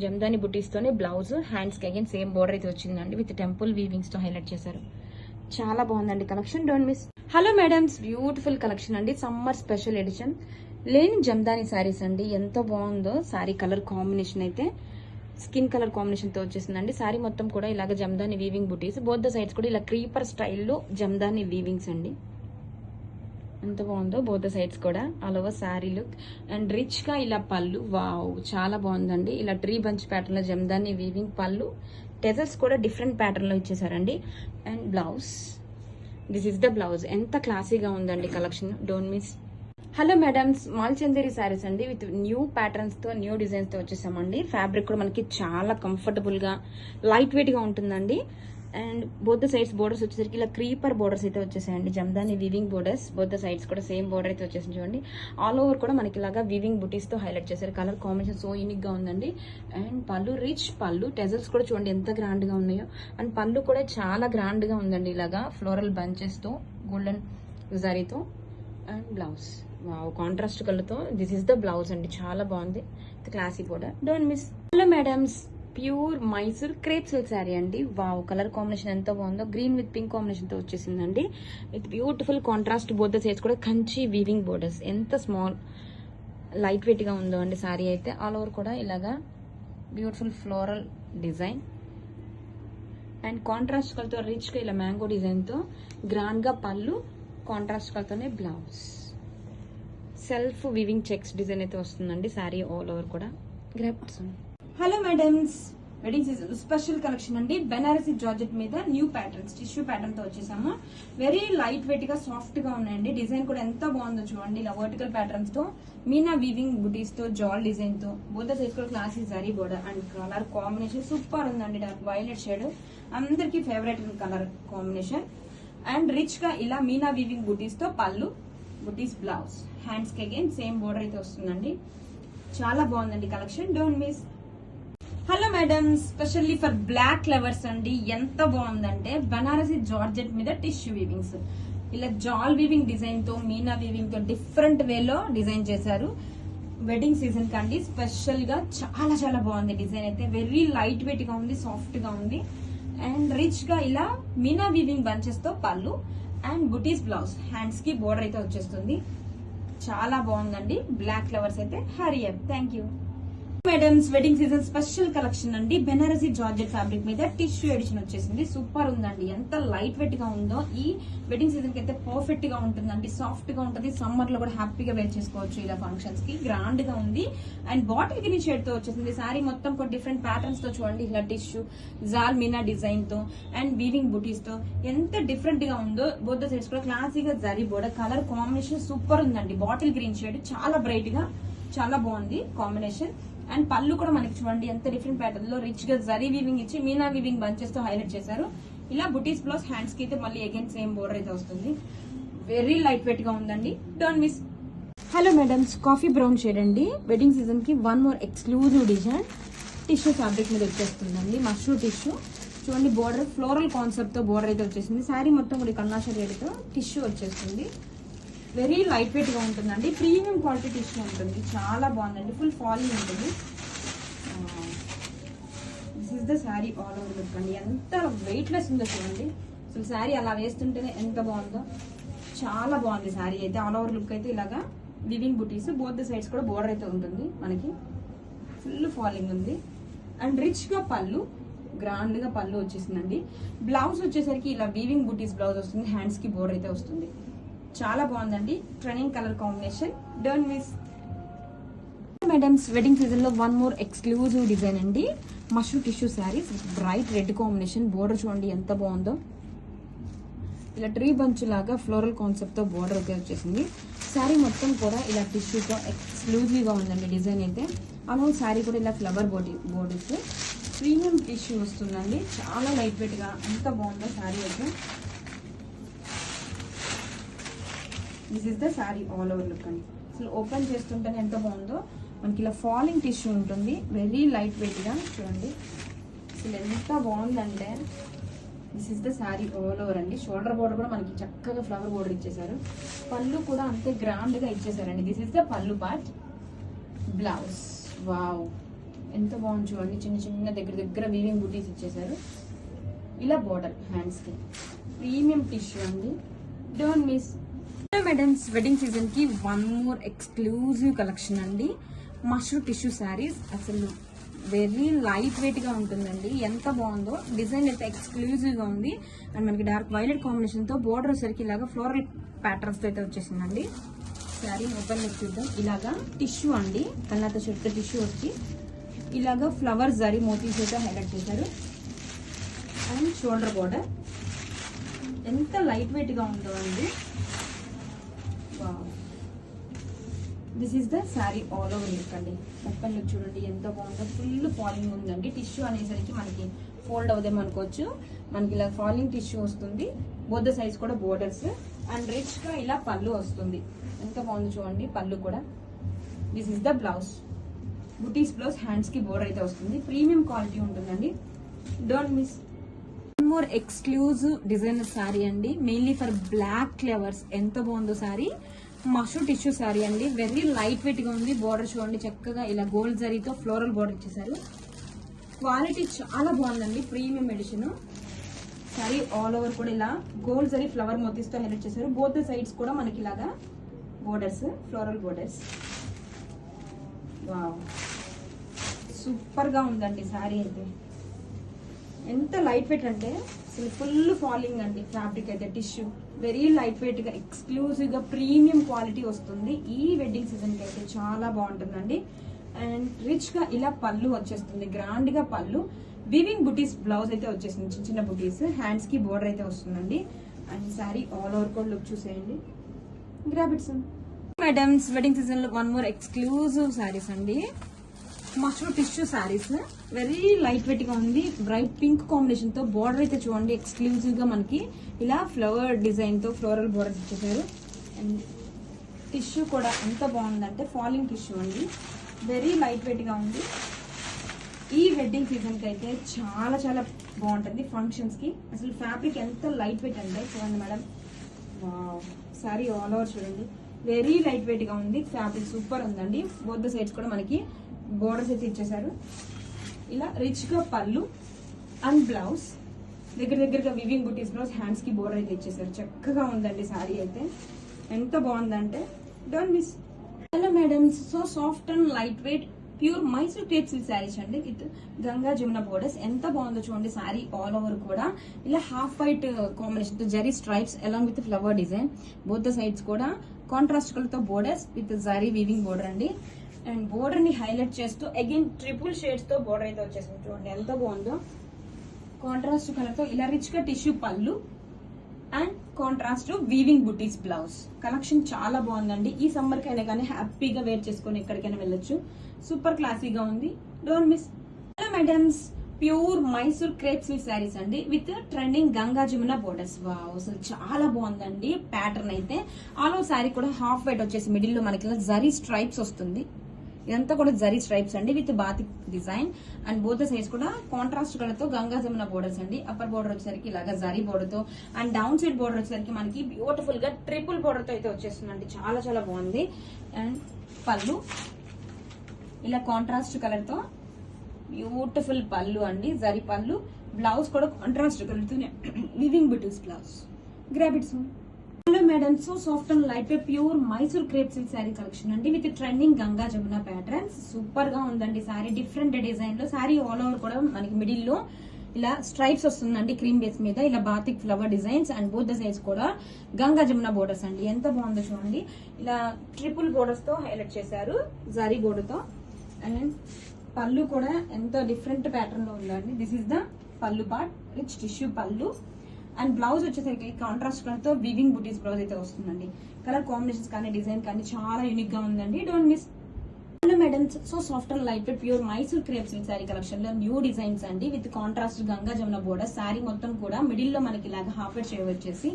జమ్దాని బుటీస్ తోనే బ్లౌజ్. హ్యాండ్స్ కి అగైన్ సేమ్ బోర్డర్ అయితే వచ్చిందండి విత్ టెంపుల్ వీవింగ్స్ తో హైలైట్ చేశారు. చాలా బాగుందండి collection. Don't miss. Hello madams, beautiful collection అండి. సమ్మర్ స్పెషల్ ఎడిషన్ లేని జమ్దాని శారీస్ అండి. ఎంత బాగుందో శారీ కలర్ కాంబినేషన్ అయితే స్కిన్ కలర్ కాంబినేషన్ తో వచ్చేసిందండి. శారీ మొత్తం కూడా ఇలాగ Jamdani weaving buttis. Both the sides కూడా ఇలా క్రీపర్ స్టైల్లో జమ్దాని వీవింగ్స్ అండి. ఎంత బాగుందో బోత్ సైడ్స్ కూడా all over sari look. And rich గా ఇలా పళ్ళు, వావ్ చాలా బాగుందండి. ఇలా ట్రీ బంచ్ ప్యాటర్న్ లో జమదాని వీవింగ్ పళ్ళు, టెజల్స్ కూడా డిఫరెంట్ ప్యాటర్న్ లో ఇచ్చేసారండి. And blouse, this is the blouse. ఎంత క్లాసీగా ఉందండి collection, don't miss. Hello madams, మాల్ చందేరి శారీస్ అండి విత్ న్యూ ప్యాటర్న్స్ తో న్యూ డిజైన్స్ తో వచ్చేసామండి. ఫ్యాబ్రిక్ కూడా మనకి చాలా కంఫర్టబుల్ గా లైట్ వెయిట్ గా ఉంటుందండి. And both the sides borders వచ్చేసరికి ఇలా క్రీపర్ బోర్డర్స్ అయితే వచ్చేసాయండి. Jamdani weaving borders, both the sides కూడా సేమ్ బోర్డర్ అయితే వచ్చేసింది చూడండి. ఆల్ ఓవర్ కూడా మనకి ఇలాగా వీవింగ్ బుటీస్ తో హైలైట్ చేశారు. కలర్ కాంబినేషన్ సో యూనిక్ గా ఉందండి. అండ్ పళ్ళు రిచ్ పళ్ళు, టెజల్స్ కూడా చూడండి ఎంత గ్రాండ్ గా ఉన్నాయో. అండ్ పళ్ళు కూడా చాలా గ్రాండ్ గా ఉందండి, ఇలాగా ఫ్లోరల్ బంచెస్ తో గోల్డెన్ జరీతో. And blouse, wow contrast colour తో దిస్ ఇస్ ద బ్లౌజ్ అండి, చాలా బాగుంది. Classy border, don't miss. Hello madams, pure Mysore crepe silk sari అండి. వావ్ కలర్ కాంబినేషన్ ఎంత బాగుందో, గ్రీన్ విత్ పింక్ కాంబినేషన్ తో వచ్చేసిందండి. With beautiful contrast both the sides కూడా కంచి వీవింగ్ బోర్డర్స్. ఎంత స్మాల్ లైట్ వెయిట్ గా ఉందో అండి శారీ అయితే. ఆల్ ఓవర్ కూడా ఇలాగా beautiful floral design and contrast colour తో రిచ్ గా ఇలా మ్యాంగో డిజైన్ తో గ్రాండ్ గా పళ్ళు, కాంట్రాస్ట్ కలర్ తోనే blouse. Self weaving checks design అయితే వస్తుందండి శారీ ఆల్ ఓవర్ కూడా. Hello madams, wedding season special collection అండి. బెనారసీ జార్జెట్ మీద న్యూ ప్యాటర్న్స్, టిష్యూ ప్యాటర్న్ తో వచ్చేసాము. వెరీ లైట్ వెయిట్ గా సాఫ్ట్ గా ఉన్నాయండి. డిజైన్ కూడా ఎంత బాగుందో చూడండి. ఇలా వర్టికల్ ప్యాటర్న్స్ తో మీనా వీవింగ్ బుటీస్ తో జాల్ డిజైన్ తో బోత్ సైడ్స్ కూడా classy zari border. And colour combination super ఉందండి. డార్క్ వైలెట్ షేడ్ అందరికి favourite colour combination. And rich గా ఇలా మీనా వీవింగ్ బుటీస్ తో పళ్ళు, బుటీస్ బ్లౌజ్. హ్యాండ్స్ కి అగైన్ సేమ్ బోర్డర్ అయితే వస్తుందండి. చాలా బాగుందండి collection, don't miss. Hello madam, specially for black lovers అండి. ఎంత బాగుందంటే బనారసి జార్జెట్ మీద టిష్యూ వీవింగ్స్, ఇలా జాల్ వీవింగ్ డిజైన్ తో మీనా వీవింగ్ తో డిఫరెంట్ వేలో డిజైన్ చేశారు. వెడ్డింగ్ సీజన్ కండి స్పెషల్ గా చాలా చాలా బాగుంది డిజైన్ అయితే. వెరీ లైట్ వెయిట్ గా ఉంది, సాఫ్ట్ గా ఉంది. అండ్ రిచ్ గా ఇలా మీనా వీవింగ్ బంచెస్ తో పళ్ళు అండ్ బుటీస్ బ్లౌజ్. హ్యాండ్స్ కి బోర్డర్ అయితే వచ్చేస్తుంది. చాలా బాగుందండి. బ్లాక్ ఫ్లవర్స్ అయితే hurry up. Thank you madams. Wedding season special collection అండి. బెనారసీ జార్జెట్ ఫ్యాబ్రిక్ మీద టిష్యూ ఎడిషన్ వచ్చేసింది. సూపర్ ఉందండి. ఎంత లైట్ వెయిట్ గా ఉందో. ఈ వెడ్డింగ్ సీజన్ కి అయితే పర్ఫెక్ట్ గా ఉంటుందండి. సాఫ్ట్ గా ఉంటుంది. సమ్మర్ లో కూడా హ్యాపీగా వేర్ చేసుకోవచ్చు ఇలా ఫంక్షన్స్ కి. గ్రాండ్ గా ఉంది. అండ్ బాటిల్ గ్రీన్ షేడ్ తో వచ్చేసింది. సారీ మొత్తం కూడా డిఫరెంట్ ప్యాటర్న్స్ తో చూడండి. ఇలా టిష్యూ జాల్ మీనా డిజైన్ తో అండ్ వీవింగ్ బుటీస్ తో ఎంత డిఫరెంట్ గా ఉందో. బోత్ సైడ్స్ కూడా క్లాసీగా zari border. Colour combination super ఉందండి. బాటిల్ గ్రీన్ షేడ్ చాలా బ్రైట్ గా చాలా బాగుంది కాంబినేషన్. అండ్ పళ్ళు కూడా మనకి చూడండి ఎంత డిఫరెంట్ ప్యాటర్న్ లో రిచ్ గా జరీ వీవింగ్ ఇచ్చి మీనా వీవింగ్ బంచెస్ తో హైలైట్ చేశారు. ఇలా బుటీస్ బ్లౌజ్. హ్యాండ్స్ కి అయితే మళ్ళీ అగైన్ సేమ్ బోర్డర్ అయితే వస్తుంది. వెరీ లైట్ వెయిట్ గా ఉందండి, don't miss. Hello madams, coffee brown shade అండి. వెడ్డింగ్ సీజన్ కి one more exclusive design tissue fabric మీద వచ్చేస్తుందండి. మష్రూ టిష్యూ చూడండి. బోర్డర్ ఫ్లోరల్ కాన్సెప్ట్ తో బోర్డర్ అయితే వచ్చేసింది. శారీ మొత్తం కూడా కన్నాష రేడ్ తో టిష్యూ వచ్చేస్తుంది. వెరీ లైట్ వెయిట్ గా ఉంటుందండి. ప్రీమియం క్వాలిటీ టిష్యూ ఉంటుంది. చాలా బాగుందండి. ఫుల్ ఫాలింగ్ ఉంటుంది. This is the sari all over look అండి. ఎంత వెయిట్ లెస్ ఉందో చూడండి. అసలు శారీ అలా వేస్తుంటేనే ఎంత బాగుందో. చాలా బాగుంది శారీ అయితే. ఆల్ ఓవర్ లుక్ అయితే ఇలాగా weaving buttis. Both the sides కూడా బోర్డర్ అయితే ఉంటుంది మనకి. ఫుల్ ఫాలింగ్ ఉంది. అండ్ రిచ్ గా పళ్ళు, గ్రాండ్ గా పళ్ళు వచ్చేసిందండి. బ్లౌజ్ వచ్చేసరికి ఇలా వీవింగ్ బుటీస్ బ్లౌజ్ వస్తుంది. హ్యాండ్స్ కి బోర్డర్ అయితే వస్తుంది. చాలా బాగుందండి. Trending colour combination, don't miss. Madams, wedding season లో వన్ మోర్ ఎక్స్క్లూజివ్ డిజైన్ అండి. Mashru tissue saris bright red combination. Border చూడండి ఎంత బాగుందో. ఇలా ట్రీ బంచ్ లాగా ఫ్లోరల్ కాన్సెప్ట్ తో బోర్డర్ అయితే వచ్చేసింది. శారీ మొత్తం కూడా ఇలా టిష్యూతో ఎక్స్క్లూజివ్ గా ఉందండి డిజైన్ అయితే. అలాగే శారీ కూడా ఇలా ఫ్లవర్ బోర్డర్స్ ప్రీమియం టిష్యూ వస్తుందండి. చాలా లైట్ వెయిట్ గా ఎంత బాగుందో శారీ అయితే. This is the sari all over look అండి. అసలు ఓపెన్ చేస్తుంటేనే ఎంత బాగుందో. మనకి ఇలా ఫాలింగ్ టిష్యూ ఉంటుంది. వెరీ లైట్ వెయిట్ గా చూడండి. అసలు ఎంత బాగుందంటే this is the sari all over అండి. షోల్డర్ బోర్డర్ కూడా మనకి చక్కగా ఫ్లవర్ బోర్డర్ ఇచ్చేసారు. పళ్ళు కూడా అంతే గ్రాండ్ గా ఇచ్చేసారండి. This is the pallu part. Blouse, wow ఎంత బాగుంది చూడండి. చిన్న చిన్న దగ్గర వీవింగ్ బుటీస్ ఇచ్చేసారు. ఇలా బోర్డర్ హ్యాండ్స్ కి. ప్రీమియం టిష్యూ అండి, don't miss. Madams, wedding season కి వన్ మోర్ ఎక్స్క్లూజివ్ కలెక్షన్ అండి. మష్రూ టిష్యూ శారీస్. అసలు వెరీ లైట్ వెయిట్ గా ఉంటుందండి. ఎంత బాగుందో డిజైన్ అయితే ఎక్స్క్లూజివ్ గా ఉంది. అండ్ మనకి డార్క్ వైలెట్ కాంబినేషన్ తో బోర్డర్ వచ్చేసరికి ఇలాగా ఫ్లోరల్ ప్యాటర్న్స్ తో అయితే వచ్చేసిందండి. శారీ ఓపెన్ లుక్ చూద్దాం. ఇలాగా టిష్యూ అండి, కన్నాత చెట్టు టిష్యూ వచ్చి ఇలాగా ఫ్లవర్ జరీ మోతీస్ అయితే హైలైట్ చేశారు. అండ్ షోల్డర్ బోర్డర్ ఎంత లైట్ వెయిట్ గా ఉందో అండి. This is the sari all over look అండి. ఓపెన్ లుక్ చూడండి ఎంత బాగుందో. ఫుల్ ఫాలింగ్ ఉందండి. టిష్యూ అనేసరికి మనకి ఫోల్డ్ అవుదేమో అనుకోవచ్చు. మనకి ఇలా ఫాలింగ్ టిష్యూ వస్తుంది. బోత్ సైజ్ కూడా బోర్డర్స్ అండ్ రిచ్ గా ఇలా పళ్ళు వస్తుంది. ఎంత బాగుంది చూడండి పళ్ళు కూడా. This is the blouse. Butis blouse, hands కి బోర్డర్ అయితే వస్తుంది. ప్రీమియం క్వాలిటీ ఉంటుందండి. Don't miss. More exclusive designer sari అండి, మెయిన్లీ ఫర్ బ్లాక్ లవర్స్. ఎంత బాగుందో శారీ. మష్రూమ్ టిష్యూ శారీ అండి. వెరీ లైట్ వెయిట్ గా ఉంది. బోర్డర్ చూడండి చక్కగా ఇలా గోల్డ్ జరీతో ఫ్లోరల్ బోర్డర్ ఇచ్చేసారు. క్వాలిటీ చాలా బాగుందండి. Premium edition sari. All over కూడా ఇలా గోల్డ్ జరీ ఫ్లవర్ మోతీస్ తో హైలైట్ చేశారు. బోత్ ద సైడ్స్ కూడా మనకి ఇలాగా borders, floral borders. Wow, super గా ఉందండి శారీ అయితే. ఎంత లైట్ వెయిట్ అంటే అసలు ఫుల్ ఫాలింగ్ అండి. ఫ్యాబ్రిక్ అయితే టిష్యూ వెరీ లైట్ వెయిట్ గా ఎక్స్క్లూజివ్ గా ప్రీమియం క్వాలిటీ వస్తుంది. ఈ వెడ్డింగ్ సీజన్ కి అయితే చాలా బాగుంటుందండి. అండ్ రిచ్ గా ఇలా పళ్ళు వచ్చేస్తుంది, గ్రాండ్ గా పళ్ళు. వీవింగ్ బుటీస్ బ్లౌజ్ అయితే వచ్చేసింది, చిన్న చిన్న బుటీస్. హ్యాండ్స్ కి బోర్డర్ అయితే వస్తుందండి. అండ్ శారీ ఆల్ ఓవర్ కూడా లుక్ చూసేయండి. Grab it some. Madams wedding season లో వన్ మోర్ ఎక్స్క్లూజివ్ శారీస్ అండి. Mushroom tissue saris. Very light weight గా ఉంది. బ్రైట్ పింక్ కాంబినేషన్ తో బోర్డర్ అయితే చూడండి ఎక్స్క్లూజివ్ గా మనకి ఇలా ఫ్లవర్ డిజైన్ తో ఫ్లోరల్ బోర్డర్స్ ఇచ్చేసారు. అండ్ టిష్యూ కూడా ఎంత బాగుందంటే ఫాలింగ్ టిష్యూ అండి. వెరీ లైట్ వెయిట్ గా ఉంది. ఈ వెడ్డింగ్ సీజన్ కి అయితే చాలా చాలా బాగుంటుంది ఫంక్షన్స్ కి. అసలు ఫ్యాబ్రిక్ ఎంత లైట్ వెయిట్ అంటే చూడండి మేడం. సారీ ఆల్ ఓవర్ చూడండి వెరీ లైట్ వెయిట్ గా ఉంది. ఫ్యాబ్రిక్ సూపర్ ఉందండి. బోత్ ద సైడ్స్ కూడా మనకి బోర్డర్స్ అయితే ఇచ్చేసారు. ఇలా రిచ్ గా పళ్ళు అండ్ బ్లౌజ్, దగ్గర దగ్గరగా వివింగ్ బుటీస్ బ్లౌజ్, హ్యాండ్స్ కి బోర్డర్ అయితే ఇచ్చేసారు. చక్కగా ఉందండి శారీ అయితే. ఎంత బాగుందంటే don't miss. Hello madam, so soft and light weight pure Mysore crepe silk saris అండి విత్ గంగా జమున బోర్డర్స్. ఎంత బాగుందో చూడండి శారీ ఆల్ ఓవర్ కూడా ఇలా హాఫ్ వైట్ కాంబినేషన్ తో zari stripes along with flower design. Both the sides కూడా కాంట్రాస్ట్ కలర్ తో borders with zari weaving border అండి. అండ్ బోర్డర్ ని హైలైట్ చేస్తూ అగైన్ ట్రిపుల్ షేడ్స్ తో బోర్డర్ అయితే వచ్చేసింది. చూడండి ఎంత బాగుందో. కాంట్రాస్ట్ కలర్ తో ఇలా రిచ్ గా tissue pallu and contrast weaving butis blouse. Collection చాలా బాగుందండి. ఈ సమ్మర్ కైనా కానీ హ్యాపీగా వేర్ చేసుకుని ఎక్కడికైనా వెళ్ళొచ్చు. సూపర్ క్లాసీగా ఉంది. Don't miss. Hello madams, pure Mysore crepe silk saris అండి with trending Ganga Jamuna borders. Wow, అసలు చాలా బాగుందండి. ప్యాటర్న్ అయితే ఆల్ ఓవర్ శారీ కూడా హాఫ్ వైట్ వచ్చేసి మిడిల్ లో మనకి జరీ స్ట్రైప్స్ వస్తుంది. ఇదంతా కూడా జరీ స్ట్రైప్స్ అండి with batik design. And both sides కూడా కాంట్రాస్ట్ కలర్ తో గంగా జమున బోర్డర్స్ అండి. అప్పర్ బోర్డర్ వచ్చేసరికి ఇలాగా జరీ బోర్డర్ తో అండ్ డౌన్ సైడ్ బోర్డర్ వచ్చేసరికి మనకి బ్యూటిఫుల్ గా ట్రిపుల్ బోర్డర్ తో అయితే వచ్చేస్తుందండి. చాలా చాలా బాగుంది. అండ్ పళ్ళు ఇలా కాంట్రాస్ట్ కలర్ తో బ్యూటిఫుల్ పళ్ళు అండి, జరీ పళ్ళు. బ్లౌజ్ కూడా కాంట్రాస్ట్ కలర్ తో weaving butis blouse. Grab it soon. Hello madam, so soft and light weight pure Mysore crepe silk sari collection అండి with trending Ganga Jamuna patterns. Super గా ఉందండి శారీ. డిఫరెంట్ డిజైన్ లో శారీ ఆల్ ఓవర్ కూడా మనకి మిడిల్ లో ఇలా స్ట్రైప్స్ వస్తుందండి క్రీమ్ బేస్ మీద. ఇలా batik flower designs and both the sides కూడా గంగా జమున బోర్డర్స్ అండి. ఎంత బాగుందో చూడండి. ఇలా ట్రిపుల్ బోర్డర్స్ తో హైలైట్ చేశారు జరీ బోర్డర్ తో. అండ్ పళ్ళు కూడా ఎంత డిఫరెంట్ ప్యాటర్న్ లో ఉందండి. This is the pallu part, rich tissue pallu. And blouse వచ్చేసరికి కాంట్రాస్ట్ కలర్ తో వీవింగ్ బుటీస్ బ్లౌజ్ అయితే వస్తుందండి. కలర్ కాంబినేషన్స్ కానీ డిజైన్ కానీ చాలా యూనిక్ గా ఉందండి. Don't miss. Hello madam, so soft and light weight pure Mysore crepe silk sari collection లో న్యూ డిజైన్స్ అండి with contrast Ganga Jamuna border. Sari మొత్తం కూడా మిడిల్ లో మనకి ఇలాగా హాఫ్ వైట్ షేడ్ వచ్చేసి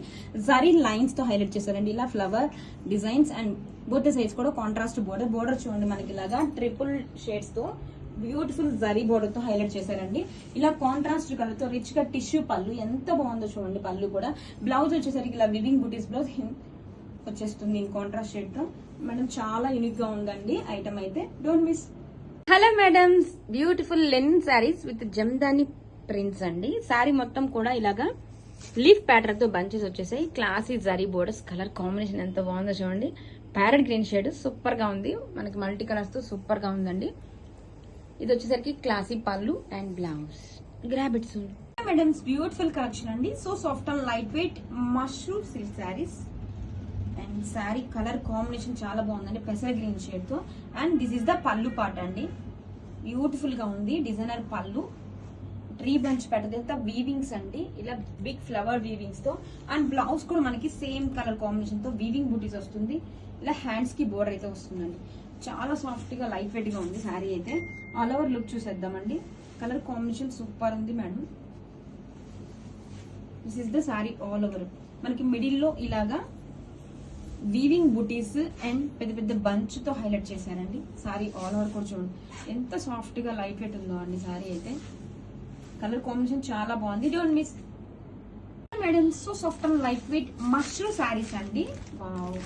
జరీ లైన్స్ తో హైలైట్ చేశారండి. ఇలా flower designs and both sides కూడా కాంట్రాస్ట్ బోర్డర్. బోర్డర్ చూడండి మనకి ఇలాగా ట్రిపుల్ షేడ్స్ తో బ్యూటిఫుల్ జరీ బోర్డర్ తో హైలైట్ చేశారండి. ఇలా కాంట్రాస్ట్ కలర్ తో రిచ్ గా టిష్యూ పళ్ళు. ఎంత బాగుందో చూడండి పళ్ళు కూడా. బ్లౌజ్ వచ్చేసరికి ఇలా వివింగ్ బుటీస్ బ్లౌజ్ వచ్చేస్తుంది ఇన్ కాంట్రాస్ట్ షేడ్ తో. మేడం చాలా యూనిక్ గా ఉందండి ఐటమ్ అయితే. Don't miss. Hello madam, beautiful linen saris with Jamdani prints అండి. శారీ మొత్తం కూడా ఇలాగా లీఫ్ ప్యాటర్న్ తో బంచెస్ వచ్చేసాయి. Classy zari borders. Colour combination ఎంత బాగుందో చూడండి. ప్యారెట్ గ్రీన్ షేడ్ సూపర్ గా ఉంది. మనకి మల్టీ కలర్స్ తో సూపర్ గా ఉందండి. ఇది వచ్చేసరికి classy pallu and blouse. Grab it soon. Madam's beautiful collection అండి. So soft and light weight mushroom silk saris and sari colour combination చాలా బాగుందండి, పెసర గ్రీన్ షేడ్ తో. And this is the pallu part అండి, బ్యూటిఫుల్ గా ఉంది డిజైనర్ పళ్ళు. ట్రీ బంచ్ పెట్టదంతా వీవింగ్స్ అండి, ఇలా బిగ్ ఫ్లవర్ వీవింగ్స్ తో. అండ్ బ్లౌజ్ కూడా మనకి సేమ్ కలర్ కాంబినేషన్ తో వీవింగ్ బూటీస్ వస్తుంది. ఇలా హ్యాండ్స్ కి బోర్డర్ అయితే వస్తుందండి. చాలా సాఫ్ట్ గా లైట్ వెయిట్ గా ఉంది శారీ అయితే. ఆల్ ఓవర్ లుక్ చూసేద్దామండి. కలర్ కాంబినేషన్ సూపర్ ఉంది madam. This is the sari all over. మనకి మిడిల్ లో ఇలాగా వీవింగ్ బుటీస్ అండ్ పెద్ద పెద్ద బంచ్ తో హైలైట్ చేశారండి. శారీ ఆల్ ఓవర్ కూడా చూడండి ఎంత సాఫ్ట్ గా లైట్ వెయిట్ ఉందో అండి శారీ అయితే. కలర్ కాంబినేషన్ చాలా బాగుంది. Don't miss madam. So soft and light weight mushroom saris అండి. వావ్,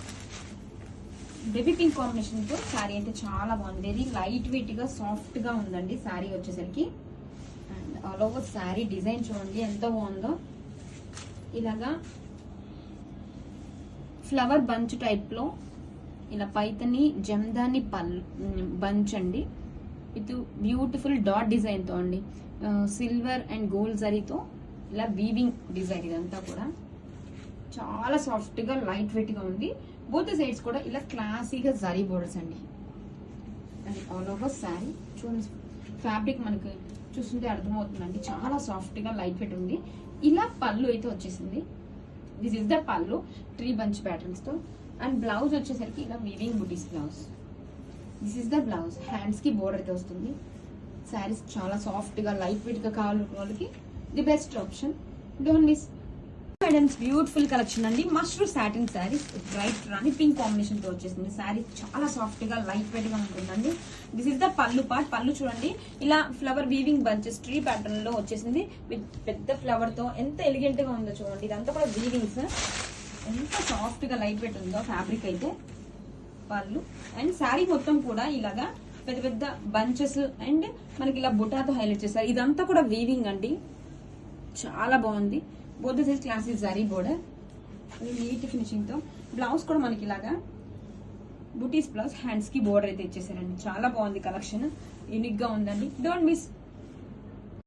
బేబీ పింక్ కాంబినేషన్ తో శారీ అయితే చాలా బాగుంది. వెరీ లైట్ వెయిట్ గా సాఫ్ట్ గా ఉందండి శారీ వచ్చేసరికి. And all over sari design చూడండి ఎంత బాగుందో. ఇలాగా ఫ్లవర్ బంచ్ టైప్ లో ఇలా పైతని జమ్దాని బంచ్ అండి. విత్ బ్యూటిఫుల్ డాట్ డిజైన్ తో అండి, సిల్వర్ అండ్ గోల్డ్ జరీతో ఇలా వీవింగ్ డిజైన్. ఇదంతా కూడా చాలా సాఫ్ట్ గా లైట్ వెయిట్ గా ఉంది. బోత్ సైడ్స్ కూడా ఇలా క్లాసీగా జరీ బోర్డర్స్ అండి. అండ్ ఆల్ ఓవర్ శారీ చూడండి, ఫ్యాబ్రిక్ మనకి చూస్తుంటే అర్థమవుతుందండి, చాలా సాఫ్ట్ గా లైట్ వెయిట్ ఉంది. ఇలా పళ్ళు అయితే వచ్చేసింది. దిస్ ఇస్ ద పళ్ళు ట్రీ బంచ్ ప్యాటర్న్స్ తో. అండ్ బ్లౌజ్ వచ్చేసరికి ఇలా weaving butis blouse. This is the blouse. Hands కి బోర్డర్ అయితే వస్తుంది. శారీస్ చాలా సాఫ్ట్ గా లైట్ వెయిట్ గా కావాలి వాళ్ళకి the best option. Don't miss madams. Beautiful collection అండి. మష్రూమ్ సాటిన్ శారీస్ బ్రైట్ రాని పింక్ కాంబినేషన్ తో వచ్చేసింది. శారీ చాలా సాఫ్ట్ గా లైట్ వెయిట్ గా ఉంటుందండి. This is the pallu part. పళ్ళు చూడండి ఇలా flower weaving bunches tree pattern లో వచ్చేసింది. విత్ పెద్ద ఫ్లవర్ తో ఎంత ఎలిగెంట్ గా ఉందో చూడండి. ఇదంతా కూడా వీవింగ్స్. ఎంత సాఫ్ట్ గా లైట్ వెయిట్ ఉందో ఫ్యాబ్రిక్ అయితే. పళ్ళు అండ్ శారీ మొత్తం కూడా ఇలాగా పెద్ద పెద్ద బంచెస్ అండ్ మనకి ఇలా బుటాతో హైలైట్ చేశారు. ఇదంతా కూడా వీవింగ్ అండి, చాలా బాగుంది. Both size classy zari border, neat finishing తో. బ్లౌజ్ కూడా మనకి ఇలాగా బుటీస్ ప్లస్ హ్యాండ్స్ కి బోర్డర్ అయితే ఇచ్చేసారండి. చాలా బాగుంది కలెక్షన్, యూనిక్ గా ఉందండి. Don't miss.